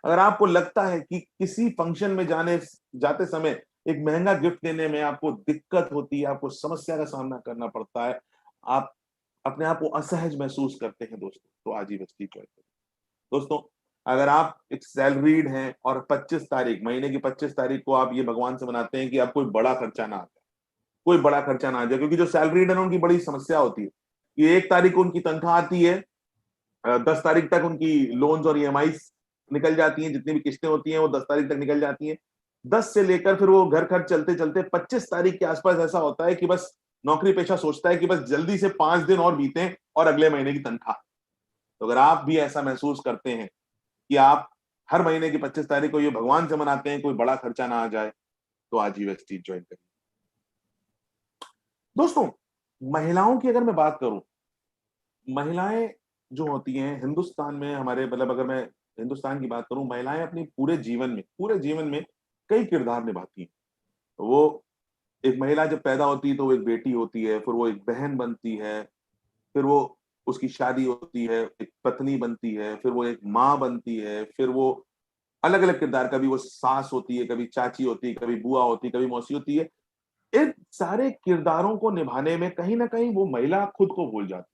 S1: अगर आपको लगता है कि किसी फंक्शन में जाते समय एक महंगा गिफ्ट देने में आपको दिक्कत होती है, आपको समस्या का सामना करना पड़ता है, आप अपने आप को असहज महसूस करते हैं दोस्तों, तो आज ही वेस्टीज ज्वाइन करें। दोस्तों, अगर आप एक सैलरीड हैं और 25 तारीख, महीने की 25 तारीख को आप ये भगवान से मनाते हैं कि आप कोई बड़ा खर्चा ना आ जाए, कोई बड़ा खर्चा ना आ जाए, क्योंकि जो सैलरीड है ना उनकी बड़ी समस्या होती है कि 1 तारीख को उनकी तनख्वाह आती है, 10 तारीख तक उनकी लोन्स और ईएमआई निकल जाती हैं, जितनी भी किस्तें होती हैं वो 10 तारीख तक निकल जाती हैं। 10 से लेकर फिर वो घर खर्च चलते चलते 25 तारीख के आसपास ऐसा होता है कि बस नौकरी पेशा सोचता है कि बस जल्दी से 5 दिन और बीतें और अगले महीने की तनख्वाह। तो अगर आप भी ऐसा महसूस करते हैं कि आप हर महीने की 25 तारीख को ये भगवान से मनाते हैं कोई बड़ा खर्चा ना आ जाए, तो आज ही वेस्टीज ज्वाइन करिए। दोस्तों, महिलाओं की अगर मैं बात करूं, महिलाएं जो होती हैं हिंदुस्तान में हमारे, मतलब अगर मैं हिंदुस्तान की बात करूं, महिलाएं अपनी पूरे जीवन में कई किरदार निभाती हैं। तो वो एक महिला जब पैदा होती है तो वो एक बेटी होती है, फिर वो एक बहन बनती है, फिर वो उसकी शादी होती है, एक पत्नी बनती है, फिर वो एक माँ बनती है, फिर वो अलग अलग किरदार, कभी वो सास होती है, कभी चाची होती है, कभी बुआ होती है, कभी मौसी होती है। इन सारे किरदारों को निभाने में कहीं ना कहीं वो महिला खुद को भूल जाती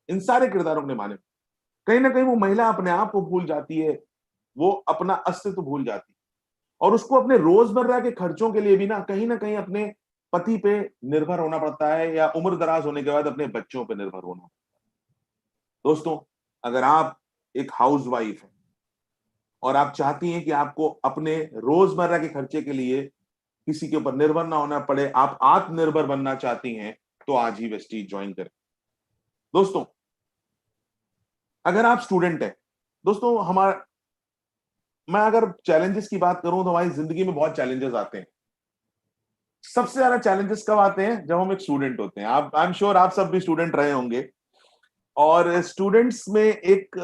S1: है। इन सारे किरदारों को निभाने में कहीं ना कहीं वो महिला अपने आप को भूल जाती है, वो अपना अस्तित्व भूल जाती है, और उसको अपने रोजमर्रा के खर्चों के लिए भी ना कहीं अपने पति पे निर्भर होना पड़ता है, या उम्र दराज होने के बाद अपने बच्चों पे निर्भर होना पड़ता है। दोस्तों, अगर आप एक हाउसवाइफ हैं और आप चाहती हैं कि आपको अपने रोजमर्रा के खर्चे के लिए किसी के ऊपर निर्भर ना होना पड़े, आप आत्मनिर्भर बनना चाहती हैं, तो आज ही वेस्टीज ज्वाइन करें। दोस्तों, अगर आप स्टूडेंट हैं, दोस्तों हमारा, मैं अगर चैलेंजेस की बात करूं तो हमारी जिंदगी में बहुत चैलेंजेस आते हैं। सबसे ज्यादा चैलेंजेस कब आते हैं? जब हम एक स्टूडेंट होते हैं। आप, आई एम श्योर आप सब भी स्टूडेंट रहे होंगे, और स्टूडेंट्स में एक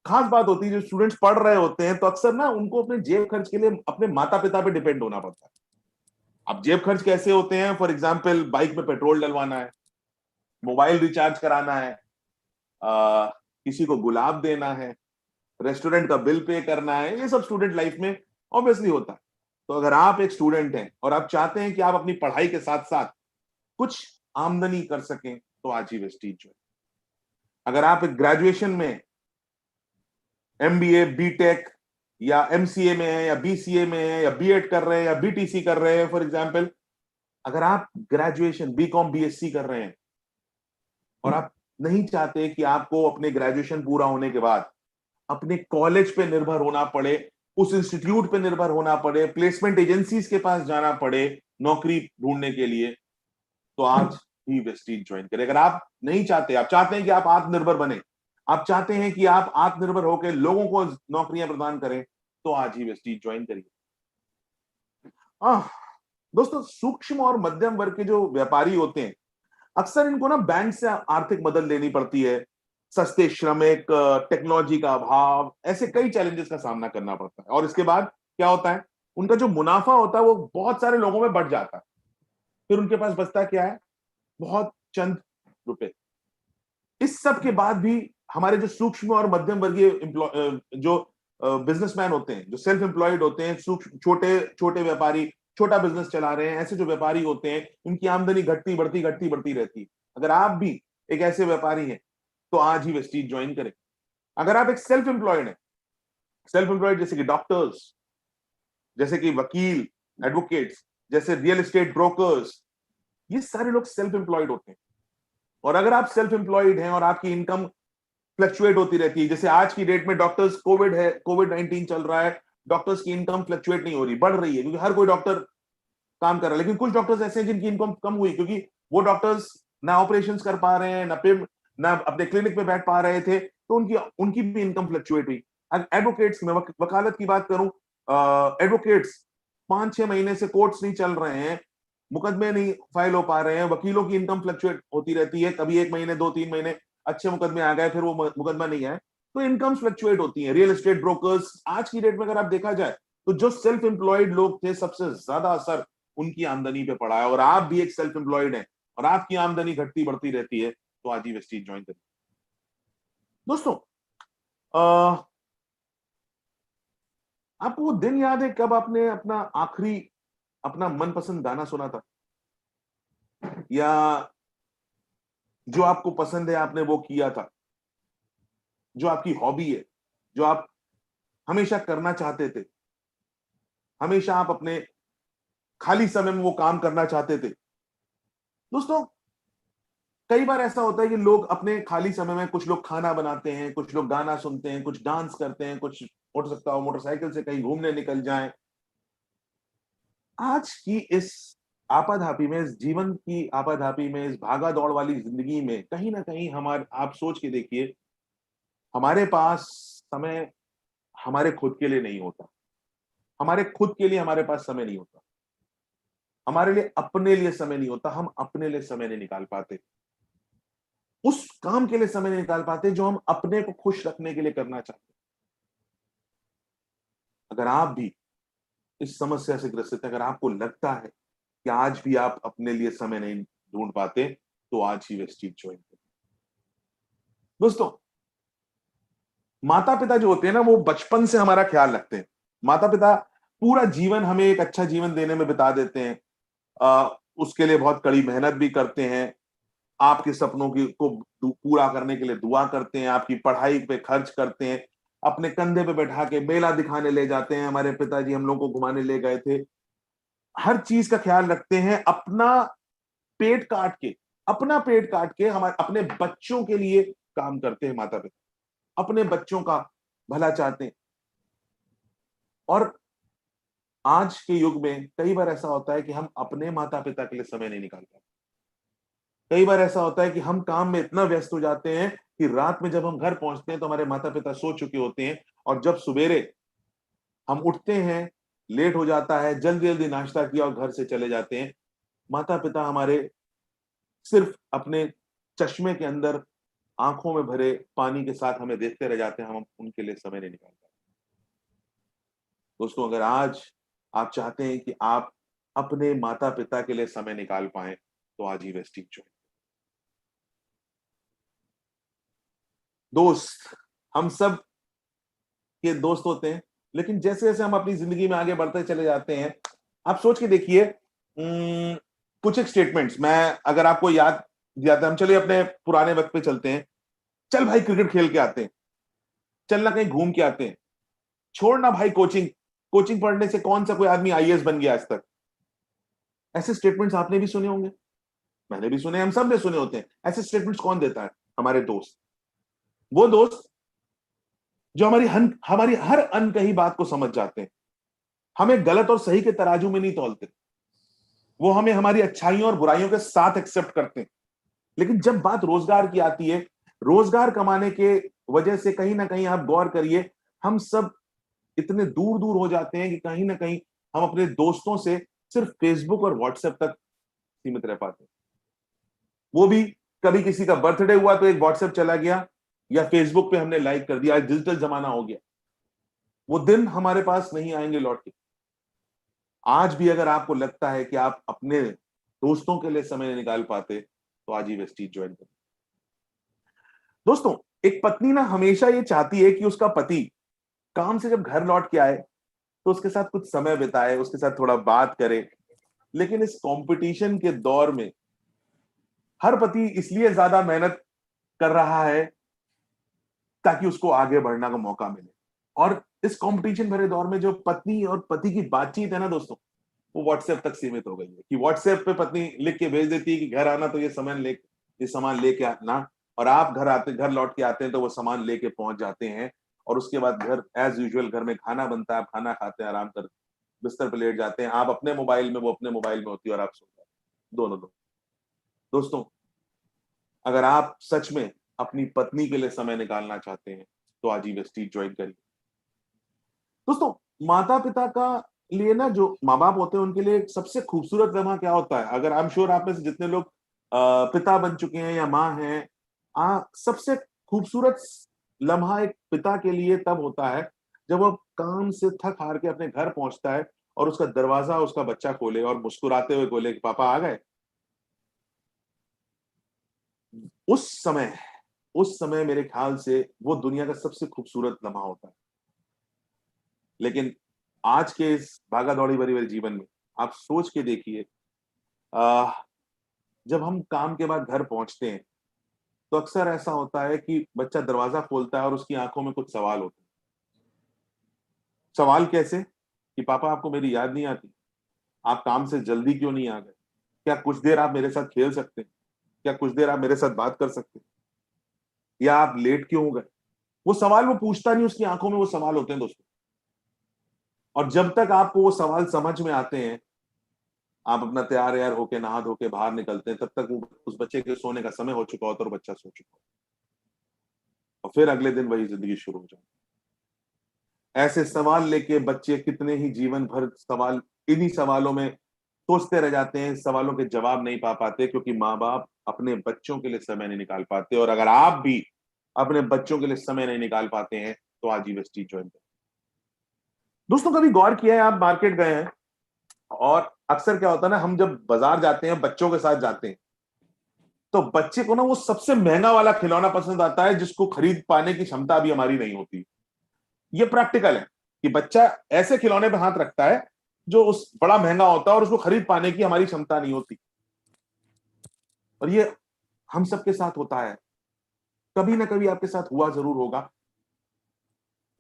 S1: खास बात होती है, जो स्टूडेंट्स पढ़ रहे होते हैं तो अक्सर ना उनको अपने जेब खर्च के लिए अपने माता पिता पे डिपेंड होना पड़ता है। अब जेब खर्च कैसे होते हैं? फॉर एग्जाम्पल, बाइक में पेट्रोल डलवाना है, मोबाइल रिचार्ज कराना है, किसी को गुलाब देना है, रेस्टोरेंट का बिल पे करना है, ये सब स्टूडेंट लाइफ में ऑब्वियसली होता है। तो अगर आप एक स्टूडेंट हैं और आप चाहते हैं कि आप अपनी पढ़ाई के साथ साथ कुछ आमदनी कर सकें, तो आज ही वेस्टीज ज्वाइन। अगर आप एक ग्रेजुएशन में एमबीए, बीटेक या एमसीए में है, या बीसीए में है, या बीएड कर रहे हैं, या बीटीसी कर रहे हैं, फॉर एग्जाम्पल, अगर आप ग्रेजुएशन बीकॉम बीएससी कर रहे हैं और आप नहीं चाहते कि आपको अपने ग्रेजुएशन पूरा होने के बाद अपने कॉलेज पे निर्भर होना पड़े, उस इंस्टीट्यूट पे निर्भर होना पड़े, प्लेसमेंट एजेंसीज के पास जाना पड़े नौकरी ढूंढने के लिए, तो आज ही वेस्टीज ज्वाइन करें। अगर आप नहीं चाहते, आप चाहते हैं कि आप आत्मनिर्भर बने, आप चाहते हैं कि आप आत्मनिर्भर होकर लोगों को नौकरियां प्रदान करें, तो आज ही वेस्टीज ज्वाइन करिए। दोस्तों, सूक्ष्म और मध्यम वर्ग के जो व्यापारी होते हैं, अक्सर इनको ना बैंक से आर्थिक मदद लेनी पड़ती है, सस्ते श्रमिक, टेक्नोलॉजी का अभाव, ऐसे कई चैलेंजेस का सामना करना पड़ता है। और इसके बाद क्या होता है, उनका जो मुनाफा होता है वो बहुत सारे लोगों में बढ़ जाता है, फिर उनके पास बचता क्या है? बहुत चंद रुपए। इस सब के बाद भी हमारे जो सूक्ष्म और मध्यम वर्गीय जो बिजनेसमैन होते हैं, जो सेल्फ एम्प्लॉयड होते हैं, सूक्ष्म छोटे छोटे व्यापारी, छोटा बिजनेस चला रहे हैं, ऐसे जो व्यापारी होते हैं, उनकी आमदनी घटती बढ़ती रहती है। अगर आप भी एक ऐसे व्यापारी हैं, तो आज ही वेस्टीज ज्वाइन करें। अगर आप एक सेल्फ एम्प्लॉयड हैं, सेल्फ एम्प्लॉयड जैसे कि डॉक्टर्स, जैसे कि वकील, एडवोकेट्स, जैसे रियल एस्टेट ब्रोकर्स, ये सारे लोग सेल्फ एम्प्लॉयड होते हैं। और अगर आप सेल्फ एम्प्लॉयड हैं और आपकी इनकम फ्लक्चुएट होती रहती है, जैसे आज की डेट में डॉक्टर्स, कोविड-19 चल रहा है, डॉक्टर्स की इनकम फ्लक्चुएट नहीं हो रही, बढ़ रही है, क्योंकि हर कोई डॉक्टर काम कर रहा है। लेकिन कुछ डॉक्टर्स ऐसे हैं जिनकी इनकम कम हुई, क्योंकि वो डॉक्टर्स ना ऑपरेशंस कर पा रहे हैं, ना अपने क्लिनिक पे बैठ पा रहे थे, तो उनकी उनकी भी इनकम फ्लक्चुएट हुई। एडवोकेट्स में, वकालत की बात करूं, एडवोकेट्स 5-6 महीने से कोर्ट्स नहीं चल रहे हैं, मुकदमे नहीं फाइल हो पा रहे हैं, वकीलों की इनकम फ्लक्चुएट होती रहती है, कभी 1 महीने, 2-3 महीने अच्छे मुकदमे आ गए, फिर वो मुकदमा नहीं आए, तो इनकम फ्लक्चुएट होती है। रियल एस्टेट ब्रोकर्स, आज की डेट में अगर आप देखा जाए तो जो सेल्फ एम्प्लॉयड लोग थे, सबसे ज्यादा असर उनकी आमदनी पे पड़ा है। और आप भी एक सेल्फ एम्प्लॉयड हैं और आपकी आमदनी घटती बढ़ती रहती है, तो आज ही वेस्टीज ज्वाइन करिए। दोस्तों, आपको वो दिन याद है कब आपने अपना आखिरी अपना मनपसंद गाना सुना था, या जो आपको पसंद है आपने वो किया था, जो आपकी हॉबी है, जो आप हमेशा करना चाहते थे, हमेशा आप अपने खाली समय में वो काम करना चाहते थे। दोस्तों, कई बार ऐसा होता है कि लोग अपने खाली समय में, कुछ लोग खाना बनाते हैं, कुछ लोग गाना सुनते हैं, कुछ डांस करते हैं, कुछ हो सकता हो मोटरसाइकिल से कहीं घूमने निकल जाएं। आज की इस आपाधापी में, इस जीवन की आपाधापी में, इस भागा दौड़ वाली जिंदगी में कहीं ना कहीं हमारे, आप सोच के देखिए, हमारे पास समय हमारे खुद के लिए नहीं होता। हमारे खुद के लिए हमारे पास समय नहीं होता। हमारे लिए अपने लिए समय नहीं होता। हम अपने लिए समय नहीं निकाल पाते। उस काम के लिए समय नहीं निकाल पाते जो हम अपने को खुश रखने के लिए करना चाहते हैं। अगर आप भी इस समस्या से ग्रसित हैं, अगर आपको लगता है कि आज भी आप अपने लिए समय नहीं ढूंढ पाते, तो आज ही वेस्टीज ज्वाइन करें। दोस्तों, माता पिता जो होते हैं ना, वो बचपन से हमारा ख्याल रखते हैं। माता पिता पूरा जीवन हमें एक अच्छा जीवन देने में बिता देते हैं। उसके लिए बहुत कड़ी मेहनत भी करते हैं। आपके सपनों की को पूरा करने के लिए दुआ करते हैं, आपकी पढ़ाई पे खर्च करते हैं, अपने कंधे पे बैठा के मेला दिखाने ले जाते हैं। हमारे पिताजी हम लोग को घुमाने ले गए थे। हर चीज का ख्याल रखते हैं। पेट काट के अपना पेट काट के हमारे अपने बच्चों के लिए काम करते हैं। माता पिता अपने बच्चों का भला चाहते हैं। और आज के युग में कई बार ऐसा होता है कि हम अपने माता पिता के लिए समय नहीं निकाल पाते। कई बार ऐसा होता है कि हम काम में इतना व्यस्त हो जाते हैं कि रात में जब हम घर पहुंचते हैं तो हमारे माता पिता सो चुके होते हैं, और जब सवेरे हम उठते हैं, लेट हो जाता है, जल्दी जल्दी नाश्ता किया और घर से चले जाते हैं। माता पिता हमारे सिर्फ अपने चश्मे के अंदर आंखों में भरे पानी के साथ हमें देखते रह जाते हैं। हम उनके लिए समय नहीं निकाल पाते। दोस्तों, अगर आज आप चाहते हैं कि आप अपने माता पिता के लिए समय निकाल पाएं, तो आज ही वेस्टीज ज्वाइन। दोस्त हम सब के दोस्त होते हैं, लेकिन जैसे जैसे हम अपनी जिंदगी में आगे बढ़ते चले जाते हैं, आप सोच के देखिए, कुछ एक स्टेटमेंट्स मैं अगर आपको याद दिया था, हम चलिए अपने पुराने वक्त पे चलते हैं। चल भाई क्रिकेट खेल के आते हैं, चलना कहीं घूम के आते हैं, छोड़ना भाई कोचिंग, कोचिंग पढ़ने से कौन सा कोई आदमी आईएएस बन गया आज तक। ऐसे स्टेटमेंट्स आपने भी सुने होंगे, मैंने भी सुने, हम सब ने सुने होते हैं। ऐसे स्टेटमेंट्स कौन देता है? हमारे दोस्त। वो दोस्त जो हमारी हर अनकही बात को समझ जाते हैं, हमें गलत और सही के तराजू में नहीं तौलते। वो हमें हमारी अच्छाइयों और बुराइयों के साथ एक्सेप्ट करते हैं। लेकिन जब बात रोजगार की आती है, रोजगार कमाने के वजह से कहीं ना कहीं आप गौर करिए, हम सब इतने दूर दूर हो जाते हैं कि कहीं ना कहीं हम अपने दोस्तों से सिर्फ फेसबुक और व्हाट्सएप तक सीमित रह पाते हैं। वो भी कभी किसी का बर्थडे हुआ तो एक व्हाट्सएप चला गया, या फेसबुक पे हमने लाइक कर दिया। आज डिजिटल जमाना हो गया, वो दिन हमारे पास नहीं आएंगे लौट के। आज भी अगर आपको लगता है कि आप अपने दोस्तों के लिए समय नहीं निकाल पाते, तो आज ही वेस्टीज ज्वाइन करें। दोस्तों, एक पत्नी ना हमेशा ये चाहती है कि उसका पति काम से जब घर लौट के आए तो उसके साथ कुछ समय बिताए, उसके साथ थोड़ा बात करे। लेकिन इस कंपटीशन के दौर में हर पति इसलिए ज्यादा मेहनत कर रहा है ताकि उसको आगे बढ़ने का मौका मिले। और इस कंपटीशन भरे दौर में जो पत्नी और पति की बातचीत है ना दोस्तों, वो व्हाट्सएप तक सीमित हो गई है। कि व्हाट्सएप पे पत्नी लिख के भेज देती है कि घर आना तो ये सामान लेके आना, और आप घर लौट के आते हैं तो वो सामान लेके पहुंच जाते हैं। और उसके बाद घर एज यूजुअल घर में खाना बनता है, आप खाना खाते हैं, आराम कर बिस्तर पर लेट जाते हैं। आप अपने मोबाइल में, वो अपने मोबाइल में होती है, और आप सो जाते हैं, दोनों लोग। दोस्तों, अगर आप सच में अपनी पत्नी के लिए समय निकालना चाहते हैं, तो आज ही वेस्टीज ज्वाइन करिए। दोस्तों, माता पिता का लिए ना, जो माँ बाप होते हैं उनके लिए सबसे खूबसूरत लम्हा क्या होता है? अगर आई एम श्योर आप में से जितने लोग पिता बन चुके हैं या माँ हैं, सबसे खूबसूरत लम्हा एक पिता के लिए तब होता है जब वो काम से थक हार के अपने घर पहुंचता है और उसका दरवाजा उसका बच्चा खोले और मुस्कुराते हुए बोले कि पापा आ गए। उस समय उस समय मेरे ख्याल से वो दुनिया का सबसे खूबसूरत लम्हा होता है। लेकिन आज के इस भागा-दौड़ी भरे भरे जीवन में आप सोच के देखिए, अ, जब हम काम के बाद घर पहुँचते हैं, तो अक्सर ऐसा होता है कि बच्चा दरवाज़ा खोलता है और उसकी आँखों में कुछ सवाल होते हैं। सवाल कैसे? कि पापा आपको मेरी याद नहीं आती? आप काम से जल्दी क्यों नहीं आ गए? क्या कुछ देर आप मेरे साथ खेल सकते हैं? क्या कुछ देर आप मेरे साथ बात कर सकते हैं? या आप लेट क्यों हो गए? वो सवाल वो पूछता नहीं, उसकी आँखों में वो सवाल होते हैं दोस्तों। और जब तक आपको वो सवाल समझ में आते हैं, आप अपना तैयार-वैयार होके, नहा-धो के बाहर निकलते हैं, तब तक वो उस बच्चे के सोने का समय हो चुका होता है और बच्चा सो चुका होता है। और फिर अगले दिन वही ज़िंदगी शुरू हो जाती है। ऐसे सवाल लेके बच्चे कितने ही जीवन भर सवाल इन्हीं सवालों में सोचते रह जाते हैं, सवालों के जवाब नहीं पा पाते क्योंकि माँ-बाप अपने बच्चों के लिए समय नहीं निकाल पाते। और अगर आप भी अपने बच्चों के लिए समय नहीं निकाल पाते हैं, तो आज ही वेस्टीज जॉइन करें। दोस्तों, कभी गौर किया है, आप मार्केट गए हैं और अक्सर क्या होता है ना, हम जब बाजार जाते हैं, बच्चों के साथ जाते हैं, तो बच्चे को ना वो सबसे महंगा वाला खिलौना पसंद आता है जिसको खरीद पाने की क्षमता अभी हमारी नहीं होती। ये प्रैक्टिकल है कि बच्चा ऐसे खिलौने पे हाथ रखता है जो उस बड़ा महंगा होता है और उसको खरीद पाने की हमारी क्षमता नहीं होती। और ये हम सबके साथ होता है। कभी ना कभी आपके साथ हुआ जरूर होगा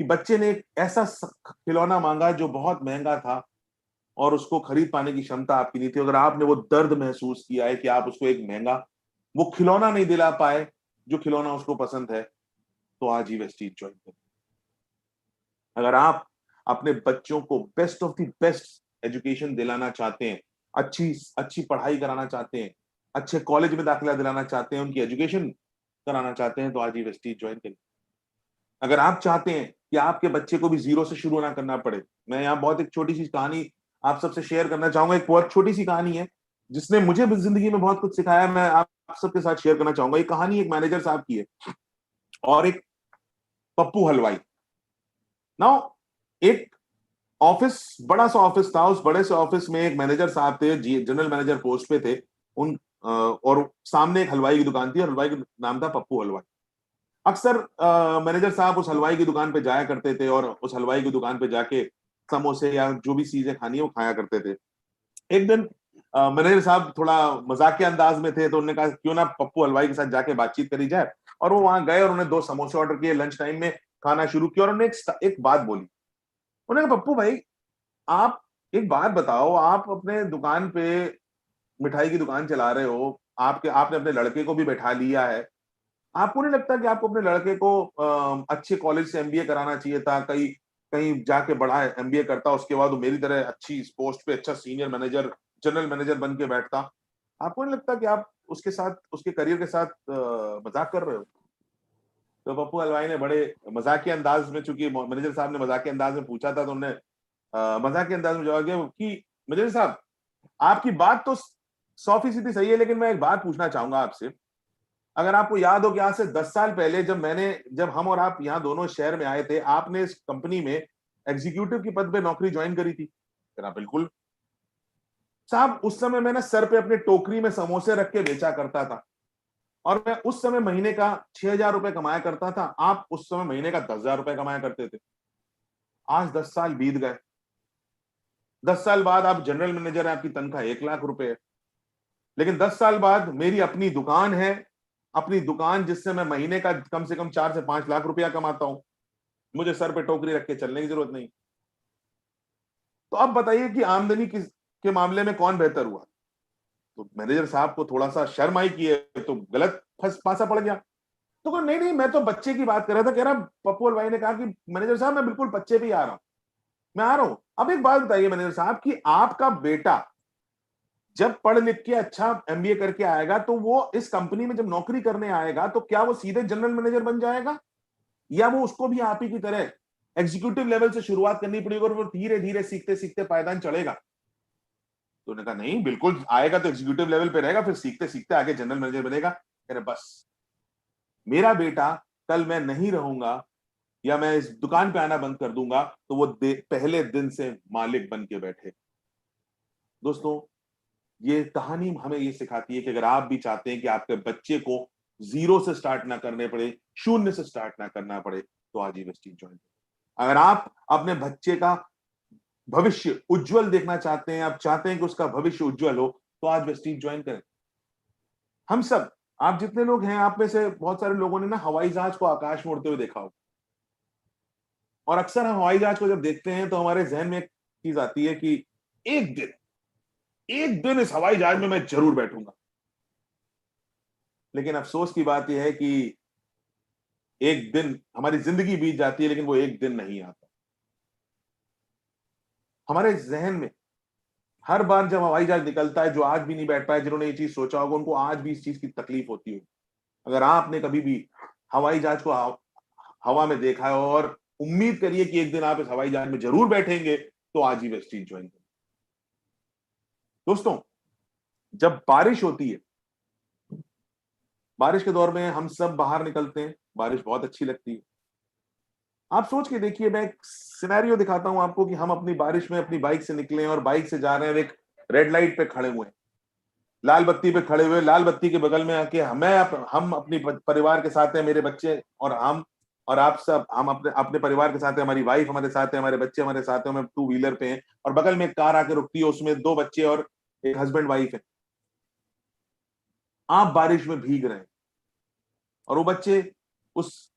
S1: कि बच्चे ने एक ऐसा खिलौना मांगा जो बहुत महंगा था और उसको खरीद पाने की क्षमता आपकी नहीं थी। अगर आपने वो दर्द महसूस किया है कि आप उसको एक महंगा वो खिलौना नहीं दिला पाए जो खिलौना उसको पसंद है, तो आज ही वेस्टीज ज्वाइन करें। अगर आप अपने बच्चों को best of the best education दिलाना चाहते हैं, अच्छी अच्छी पढ़ाई कराना चाहते हैं, अच्छे कॉलेज में दाखिला दिलाना चाहते हैं, उनकी एजुकेशन कराना चाहते हैं, तो आज ही वेस्टीज ज्वाइन करें। अगर आप चाहते हैं कि आपके बच्चे को भी जीरो से शुरू ना करना पड़े, मैं यहाँ बहुत एक छोटी सी कहानी आप सबसे शेयर करना चाहूंगा। एक बहुत छोटी सी कहानी है जिसने मुझे जिंदगी में बहुत कुछ सिखाया, मैं आप सबके साथ शेयर करना चाहूंगा। ये कहानी एक मैनेजर साहब की है और एक पप्पू हलवाई। नाउ, एक ऑफिस, बड़ा सा ऑफिस था। उस बड़े से ऑफिस में एक मैनेजर साहब थे, जनरल मैनेजर पोस्ट पे थे। उन और सामने एक हलवाई की दुकान थी और हलवाई का नाम था पप्पू हलवाई। अक्सर मैनेजर साहब उस हलवाई की दुकान पे जाया करते थे और उस हलवाई की दुकान पे जाके समोसे या जो भी चीजें खानी है वो खाया करते थे। एक दिन मैनेजर साहब थोड़ा मजाकिया अंदाज में थे, तो उन्होंने कहा क्यों ना पप्पू हलवाई के साथ जाके बातचीत करी जाए। और वो वहां गए और उन्होंने 2 समोसे ऑर्डर किए, लंच टाइम में खाना शुरू किया। और उन्होंने एक बात बोली। उन्होंने कहा पप्पू भाई, आप एक बात बताओ, आप अपने दुकान पे मिठाई की दुकान चला रहे हो, आपके आपने अपने लड़के को भी बैठा लिया है, आपको नहीं लगता कि आपको अपने लड़के को अच्छे कॉलेज से एमबीए कराना चाहिए था, कहीं कहीं जाके बड़ा एमबीए करता, उसके बाद वो मेरी तरह अच्छी पोस्ट पे अच्छा सीनियर मैनेजर, जनरल मैनेजर बन के बैठता। आपको नहीं लगता कि आप उसके साथ, उसके करियर के साथ मजाक कर रहे हो? तो पप्पू हलवाई ने बड़े मजाकिया अंदाज में, चूंकि मैनेजर साहब ने मजाकिया अंदाज में पूछा था, तो उन्होंने मजाकिया अंदाज में जवाब दिया कि मैनेजर साहब, आपकी बात तो 100% सही है, लेकिन मैं एक बात पूछना चाहूंगा आपसे। अगर आपको याद हो कि आज से 10 साल पहले जब हम और आप यहाँ दोनों शहर में आए थे, आपने इस कंपनी में एग्जीक्यूटिव की पद पे नौकरी ज्वाइन करी थी। कहा बिल्कुल साहब, उस समय मैं ना सर पे अपने टोकरी में समोसे रख के बेचा करता था और मैं उस समय महीने का 6,000 रुपए कमाया करता था। आप उस समय महीने का 10,000 रुपए कमाया करते थे। आज 10 साल बीत गए। 10 साल बाद आप जनरल मैनेजर है, आपकी तनख्वाह 1,00,000 रुपए है। लेकिन 10 साल बाद मेरी अपनी दुकान है, अपनी दुकान जिससे मैं महीने का कम से कम 4 से 5 लाख रुपया कमाता हूं। मुझे सर पे टोकरी रख के चलने की जरूरत नहीं। तो अब बताइए कि आमदनी किस के मामले में कौन बेहतर हुआ? तो मैनेजर साहब को थोड़ा सा शर्म आई कि ये तो गलत फंस पासा पड़ गया। तो कहा नहीं नहीं, मैं तो बच्चे की बात कर रहा था। कह रहा, पप्पू भाई ने कहा कि मैनेजर साहब मैं बिल्कुल बच्चे पे ही आ रहा हूं, मैं आ रहा हूं। अब एक बात बताइए मैनेजर साहब कि आपका बेटा जब पढ़ लिख के अच्छा एमबीए करके आएगा, तो वो इस कंपनी में जब नौकरी करने आएगा, तो क्या वो सीधे जनरल मैनेजर बन जाएगा, या वो उसको भी आप ही की तरह एग्जीक्यूटिव लेवल से शुरुआत करनी पड़ेगी और वो धीरे धीरे सीखते सीखते पायदान चढ़ेगा? तो उन्होंने कहा नहीं, बिल्कुल आएगा तो एग्जीक्यूटिव लेवल पे रहेगा, फिर सीखते सीखते आगे जनरल मैनेजर बनेगा। कह रहे बस, मेरा बेटा कल मैं नहीं रहूंगा या मैं इस दुकान पे आना बंद कर दूंगा, तो वो पहले दिन से मालिक बन के बैठे। दोस्तों, ये कहानी हमें ये सिखाती है कि अगर आप भी चाहते हैं कि आपके बच्चे को जीरो से स्टार्ट ना करने पड़े, शून्य से स्टार्ट ना करना पड़े, तो आज ही वेस्टीज ज्वाइन करें। अगर आप अपने बच्चे का भविष्य उज्जवल देखना चाहते हैं, आप चाहते हैं कि उसका भविष्य उज्जवल हो, तो आज वेस्टीज ज्वाइन करें। हम सब, आप जितने लोग हैं, आप में से बहुत सारे लोगों ने ना हवाई जहाज को आकाश में उड़ते हुए देखा हो, और अक्सर हम हवाई जहाज को जब देखते हैं तो हमारे जहन में एक चीज आती है कि एक दिन, एक दिन इस हवाई जहाज में मैं जरूर बैठूंगा। लेकिन अफसोस की बात यह है कि एक दिन, हमारी जिंदगी बीत जाती है लेकिन वो एक दिन नहीं आता। हमारे जहन में हर बार जब हवाई जहाज निकलता है, जो आज भी नहीं बैठ पाए, जिन्होंने ये चीज सोचा होगा, उनको आज भी इस चीज की तकलीफ होती होगी। अगर आपने कभी भी हवाई जहाज को हवा में देखा है और उम्मीद करिए कि एक दिन आप इस हवाई जहाज में जरूर बैठेंगे, तो आज ही वेस्टीज ज्वाइन करें। दोस्तों, जब बारिश होती है, बारिश के दौर में हम सब बाहर निकलते हैं, बारिश बहुत अच्छी लगती है। आप सोच के देखिए, मैं एक सिनेरियो दिखाता हूं आपको कि हम अपनी बारिश में अपनी बाइक से निकले और बाइक से जा रहे हैं, एक रेड लाइट पे खड़े हुए हैं, लाल बत्ती पे खड़े हुए, लाल बत्ती के बगल में आके हम अपनी परिवार के साथ हैं, मेरे बच्चे और हम, और आप सब, हम अपने अपने परिवार के साथ हैं, हमारी वाइफ हमारे साथ है, हमारे बच्चे हमारे साथ हैं, हम टू व्हीलर पे हैं, और बगल में एक कार आके रुकती है, उसमें दो बच्चे और एक हस्बैंड वाइफ है। आप बारिश में भीग रहे हैं और वो बच्चे उस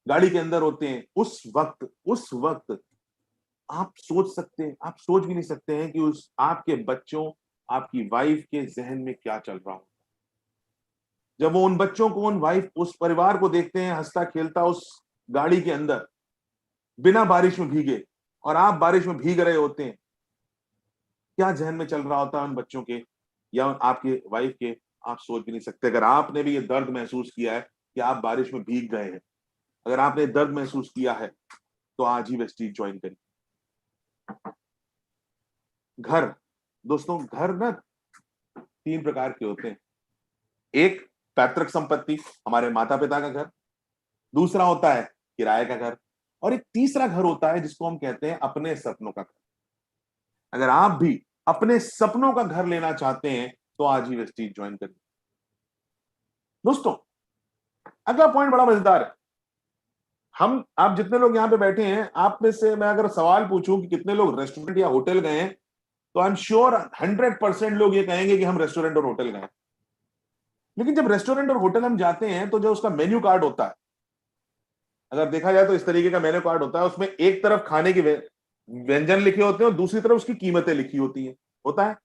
S1: गाड़ी के अंदर होते हैं। उस वक्त आप सोच सकते हैं, आप सोच भी नहीं सकते हैं कि उस आपके बच्चों, आपकी वाइफ के जहन में क्या चल रहा हो। जब वो उन बच्चों को, उन वाइफ, उस परिवार को देखते हैं हंसता खेलता उस गाड़ी के अंदर, बिना बारिश में भीगे, और आप बारिश में भीग रहे होते हैं, क्या जहन में चल रहा होता है उन बच्चों के या आपके वाइफ के, आप सोच भी नहीं सकते। अगर आपने भी ये दर्द महसूस किया है कि आप बारिश में भीग गए हैं, अगर आपने दर्द महसूस किया है, तो आज ही वेस्टीज ज्वाइन करिए। घर, दोस्तों, घर ना तीन प्रकार के होते हैं। एक, पैतृक संपत्ति, हमारे माता पिता का घर। दूसरा होता है किराए का घर, और एक तीसरा घर होता है जिसको हम कहते हैं अपने सपनों का घर। अगर आप भी अपने सपनों का घर लेना चाहते हैं, तो आज ही वेस्टीज ज्वाइन करिए। दोस्तों, अगला पॉइंट बड़ा मजेदार है। आप जितने लोग यहां पे बैठे हैं, आप में से मैं अगर सवाल पूछूं कि कितने लोग रेस्टोरेंट या होटल गए हैं, तो आई एम श्योर 100% लोग ये कहेंगे कि हम रेस्टोरेंट और होटल गए। लेकिन जब रेस्टोरेंट और होटल हम जाते हैं, तो जो उसका मेन्यू कार्ड होता है, अगर देखा जाए तो इस तरीके का मेन्यू कार्ड होता है। उसमें एक तरफ खाने के व्यंजन लिखे होते हैं और दूसरी तरफ उसकी कीमतें लिखी होती हैं, होता है।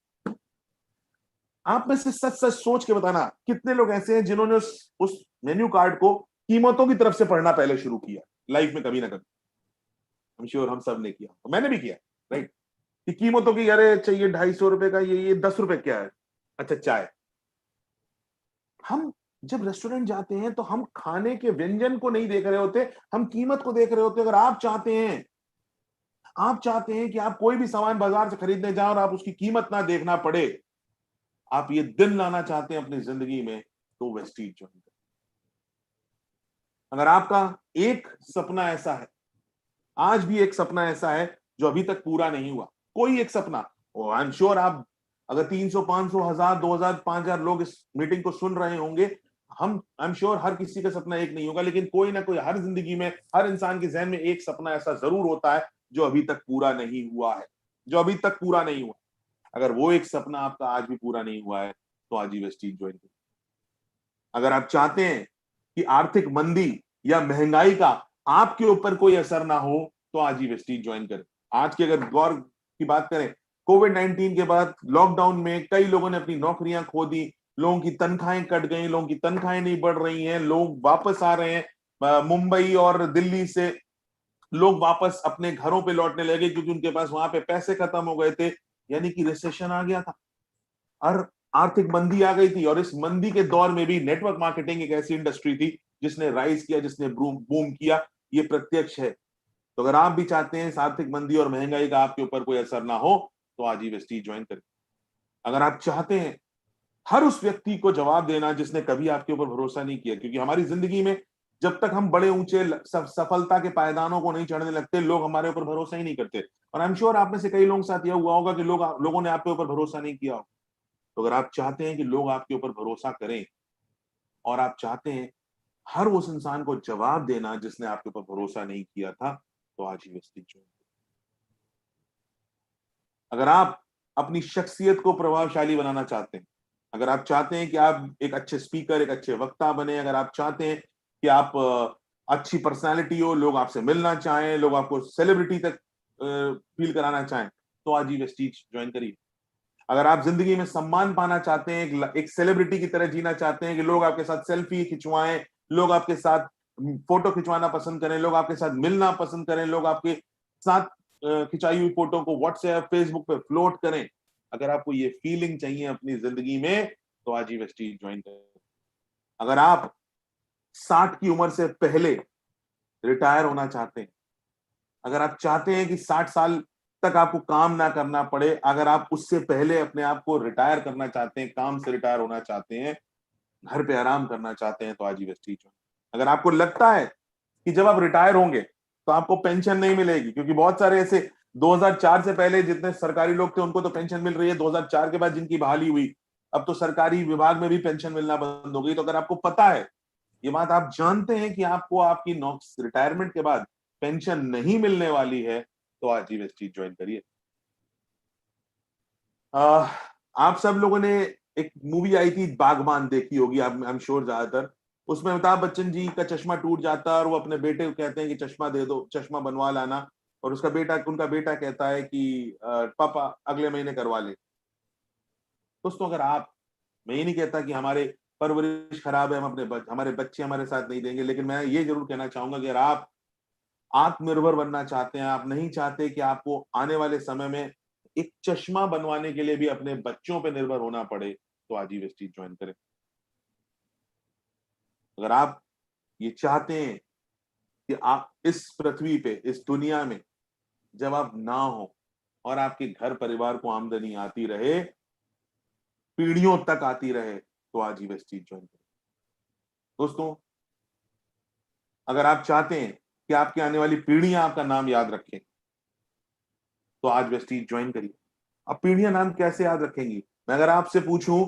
S1: आप में से सच सच सोच के बताना, कितने लोग ऐसे हैं जिन्होंने उस मेन्यू कार्ड को कीमतों की तरफ से पढ़ना पहले शुरू किया लाइफ में, कभी ना कभी। I'm श्योर हम सब ने किया, मैंने भी किया, राइट। कि कीमतों की, अरे चाहिए 250 रुपए का, ये 10 रुपए क्या है, अच्छा चाय। हम जब रेस्टोरेंट जाते हैं तो हम खाने के व्यंजन को नहीं देख रहे होते, हम कीमत को देख रहे होते। अगर आप चाहते हैं, कि आप कोई भी सामान बाजार से खरीदने जाओ और आप उसकी कीमत ना देखना पड़े, आप ये दिन लाना चाहते हैं अपनी जिंदगी में, तो वेस्टीज ज्वाइन करें। अगर आपका एक सपना ऐसा है, आज भी एक सपना ऐसा है जो अभी तक पूरा नहीं हुआ, कोई एक सपना, आई एम श्योर आप, अगर 300, 500, 1000, 2000, 5000 लोग इस मीटिंग को सुन रहे होंगे, आई एम श्योर हर किसी का सपना एक नहीं होगा, लेकिन कोई ना कोई हर जिंदगी में, हर इंसान के जहन में एक सपना ऐसा जरूर होता है जो अभी तक पूरा नहीं हुआ है, जो अभी तक पूरा नहीं हुआ। अगर वो एक सपना आपका आज भी पूरा नहीं हुआ है, तो आज ही वेस्टीज ज्वाइन करें। अगर आप चाहते हैं कि आर्थिक मंदी या महंगाई का आपके ऊपर कोई असर ना हो, तो आज ही वेस्टीज ज्वाइन करें। आज के अगर दौर की बात करें, कोविड-19 के बाद लॉकडाउन में कई लोगों ने अपनी नौकरियां खो दी, लोगों की तनख्वाहें कट गई, लोगों की तनख्वाहें नहीं बढ़ रही हैं, लोग वापस आ रहे हैं। मुंबई और दिल्ली से लोग वापस अपने घरों पे लौटने लगे क्योंकि उनके पास वहां पे पैसे खत्म हो गए थे, यानी कि रिसेशन आ गया था और आर्थिक मंदी आ गई थी। और इस मंदी के दौर में भी नेटवर्क मार्केटिंग एक ऐसी इंडस्ट्री थी जिसने राइज किया, जिसने बूम किया, ये प्रत्यक्ष है। तो अगर आप भी चाहते हैं इस आर्थिक मंदी और महंगाई का आपके ऊपर कोई असर ना हो, तो आज ही वेस्टीज ज्वाइन करें। अगर आप चाहते हैं हर उस व्यक्ति को जवाब देना जिसने कभी आपके ऊपर भरोसा नहीं किया, क्योंकि हमारी जिंदगी में जब तक हम बड़े ऊंचे सफलता के पायदानों को नहीं चढ़ने लगते, लोग हमारे ऊपर भरोसा ही नहीं करते। और आई एम श्योर आप में से कई लोगों के साथ यह हुआ होगा कि लोगों ने आपके ऊपर भरोसा नहीं किया हो। तो अगर आप चाहते हैं कि लोग आपके ऊपर भरोसा करें, और आप चाहते हैं हर उस इंसान को जवाब देना जिसने आपके ऊपर भरोसा नहीं किया था, तो आज ही वेस्टीज ज्वाइन करें। अगर आप अपनी शख्सियत को प्रभावशाली बनाना चाहते हैं, अगर आप चाहते हैं कि आप एक अच्छे स्पीकर, एक अच्छे वक्ता बने, अगर आप चाहते हैं कि आप अच्छी पर्सनालिटी हो, लोग आपसे मिलना चाहें, लोग आपको सेलिब्रिटी तक फील कराना चाहें, तो आज ही वेस्टीज ज्वाइन करिए। अगर आप जिंदगी में सम्मान पाना चाहते हैं, एक सेलिब्रिटी की तरह जीना चाहते हैं कि लोग आपके साथ सेल्फी खिंचवाएं, लोग आपके साथ फोटो खिंचवाना पसंद करें, लोग आपके साथ मिलना पसंद करें, लोग आपके साथ खिंचाई हुई फोटो को व्हाट्सएप, फेसबुक पे फ्लोट करें, अगर आपको ये फीलिंग चाहिए अपनी जिंदगी में, तो आज ही वेस्टीज ज्वाइन करें। अगर आप 60 की उम्र से पहले रिटायर होना चाहते हैं, अगर आप चाहते हैं कि 60 साल तक आपको काम ना करना पड़े, अगर आप उससे पहले अपने आप को रिटायर करना चाहते हैं, काम से रिटायर होना चाहते हैं, घर पे आराम करना चाहते हैं, तो आज ही वेस्टीज ज्वाइन। अगर आपको लगता है कि जब आप रिटायर होंगे तो आपको पेंशन नहीं मिलेगी, क्योंकि बहुत सारे ऐसे 2004 से पहले जितने सरकारी लोग थे उनको तो पेंशन मिल रही है, 2004 के बाद जिनकी बहाली हुई, अब तो सरकारी विभाग में भी पेंशन मिलना बंद हो गई। तो अगर आपको पता है, ये बात आप जानते हैं कि आपको आपकी रिटायरमेंट के बाद पेंशन नहीं मिलने वाली है, तो आज ही वेस्टीज ज्वाइन करिए। आप सब लोगों ने एक मूवी आई थी बागबान, देखी होगी आप, आई एम श्योर ज्यादातर। उसमें अमिताभ बच्चन जी का चश्मा टूट जाता है और वो अपने बेटे को कहते हैं कि चश्मा दे दो, चश्मा बनवा लाना, और उनका बेटा कहता है कि पापा अगले महीने करवा ले। दोस्तों, अगर आप, मैं ये नहीं कहता कि हमारे परवरिश खराब है, हम हमारे बच्चे हमारे साथ नहीं देंगे, लेकिन मैं ये जरूर कहना चाहूंगा कि अगर आप आत्मनिर्भर बनना चाहते हैं, आप नहीं चाहते कि आपको आने वाले समय में एक चश्मा बनवाने के लिए भी अपने बच्चों पे निर्भर होना पड़े, तो आज ही वेस्टीज ज्वाइन करें। अगर आप ये चाहते हैं कि आप इस पृथ्वी पे, इस दुनिया में जब आप ना हो और आपके घर परिवार को आमदनी आती रहे, पीढ़ियों तक आती रहे, तो आज ही वेस्टीज ज्वाइन करें। दोस्तों, अगर आप चाहते हैं कि आपकी आने वाली पीढ़ियां आपका नाम याद रखें, तो आज वेस्टीज ज्वाइन करिए। अब पीढ़ियां नाम कैसे याद रखेंगी? मैं अगर आपसे पूछूं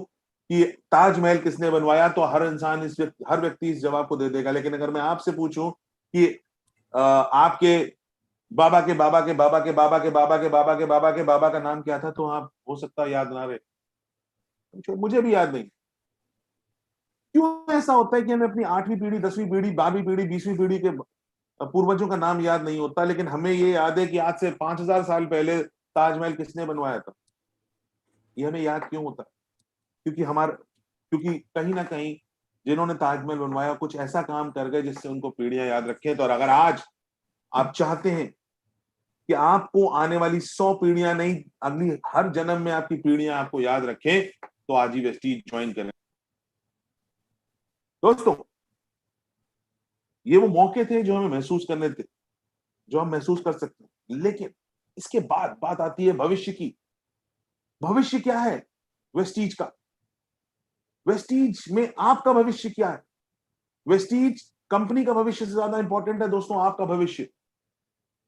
S1: कि ताजमहल किसने बनवाया, तो हर व्यक्ति इस जवाब को दे देगा। लेकिन अगर मैं आपसे पूछूं कि आपके बाबा के बाबा के बाबा के बाबा के बाबा के बाबा के बाबा के बाबा का नाम क्या था, तो आप हो सकता है याद ना रहे। मुझे भी याद नहीं। क्यों ऐसा होता है कि हमें अपनी 8वीं पीढ़ी, 10वीं पीढ़ी, 12वीं पीढ़ी, 20वीं पीढ़ी के पूर्वजों का नाम याद नहीं होता, लेकिन हमें ये याद है कि आज से 5000 साल पहले ताजमहल किसने बनवाया था? ये हमें याद क्यों होता है? क्योंकि कहीं ना कहीं जिन्होंने ताजमहल बनवाया कुछ ऐसा काम कर गए जिससे उनको पीढ़ियां याद रखें। तो और अगर आज आप चाहते हैं कि आपको आने वाली 100 पीढ़ियां नहीं, अगली हर जन्म में आपकी पीढ़ियां आपको याद रखें, तो आज ही वेस्टीज ज्वाइन करें। दोस्तों, ये वो मौके थे जो हमें महसूस करने थे, जो हम महसूस कर सकते हैं। लेकिन इसके बाद बात आती है भविष्य की। भविष्य क्या है वेस्टीज का? वेस्टीज में आपका भविष्य क्या है? वेस्टीज कंपनी का भविष्य से ज्यादा इंपॉर्टेंट है दोस्तों आपका भविष्य।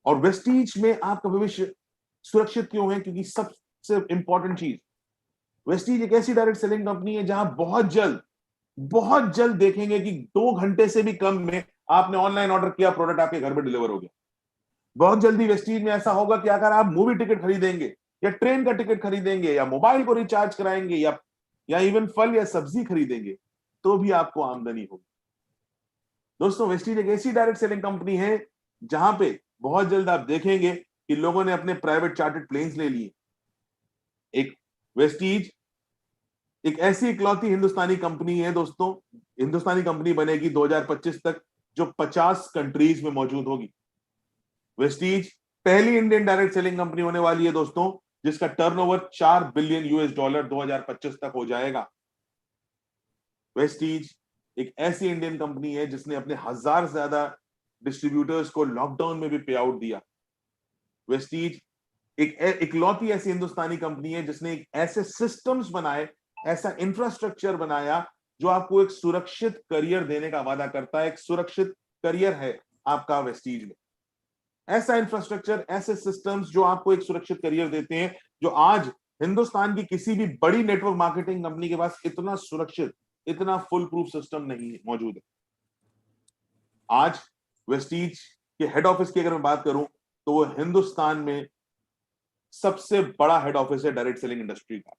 S1: और वेस्टीज में आपका भविष्य सुरक्षित क्यों है? क्योंकि सबसे इंपॉर्टेंट चीज, वेस्टीज एक ऐसी डायरेक्ट सेलिंग कंपनी है जहां बहुत जल्द देखेंगे कि 2 घंटे से भी कम में आपने ऑनलाइन ऑर्डर किया, प्रोडक्ट आपके घर पे डिलीवर हो गया। बहुत जल्दी वेस्टीज में ऐसा होगा कि अगर आप मूवी टिकट खरीदेंगे या ट्रेन का टिकट खरीदेंगे या मोबाइल को रिचार्ज कराएंगे या इवन फल या सब्जी खरीदेंगे, तो भी आपको आमदनी होगी। दोस्तों, वेस्टीज एक ऐसी डायरेक्ट सेलिंग कंपनी है जहां पे बहुत जल्द आप देखेंगे कि लोगों ने अपने प्राइवेट चार्टर्ड प्लेन्स ले लिए। एक वेस्टीज एक ऐसी इकलौती हिंदुस्तानी कंपनी है दोस्तों, हिंदुस्तानी कंपनी बनेगी 2025 तक जो 50 कंट्रीज में मौजूद होगी। वेस्टीज पहली इंडियन डायरेक्ट सेलिंग कंपनी होने वाली है दोस्तों, जिसका टर्नओवर $4 बिलियन 2025 तक हो जाएगा। वेस्टीज एक ऐसी इंडियन कंपनी है जिसने अपने 1000 से ज्यादा डिस्ट्रीब्यूटर्स को लॉकडाउन में भी पे आउट दिया। वेस्टीज एक इकलौती ऐसी हिंदुस्तानी कंपनी है जिसने एक ऐसे सिस्टम्स बनाए, ऐसा इंफ्रास्ट्रक्चर बनाया जो आपको एक सुरक्षित करियर देने का वादा करता है। एक सुरक्षित करियर है आपका वेस्टीज में। ऐसा इंफ्रास्ट्रक्चर, ऐसे सिस्टम्स जो आपको एक सुरक्षित करियर देते हैं, जो आज हिंदुस्तान की किसी भी बड़ी नेटवर्क मार्केटिंग कंपनी के पास इतना सुरक्षित इतना फुल प्रूफ सिस्टम नहीं मौजूद है। आज वेस्टीज के हेड ऑफिस की अगर मैं बात करूं तो वो हिंदुस्तान में सबसे बड़ा हेड ऑफिस है डायरेक्ट सेलिंग इंडस्ट्री का।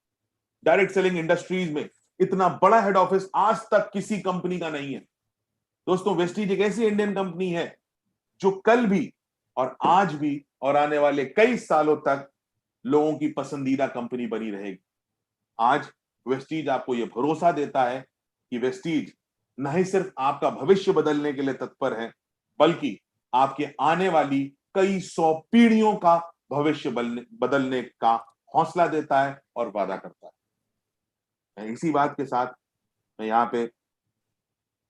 S1: डायरेक्ट सेलिंग इंडस्ट्रीज में इतना बड़ा हेड ऑफिस आज तक किसी कंपनी का नहीं है। दोस्तों, वेस्टीज एक ऐसी इंडियन कंपनी है जो कल भी और आज भी और आने वाले कई सालों तक लोगों की पसंदीदा कंपनी बनी रहेगी। आज वेस्टीज आपको यह भरोसा देता है कि वेस्टीज न ही सिर्फ आपका भविष्य बदलने के लिए तत्पर है, बल्कि आपके आने वाली कई 100 पीढ़ियों का भविष्य बदलने का हौसला देता है और वादा करता है। मैं इसी बात के साथ मैं यहां पे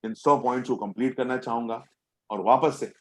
S1: इन 100 पॉइंट्स को कंप्लीट करना चाहूंगा और वापस से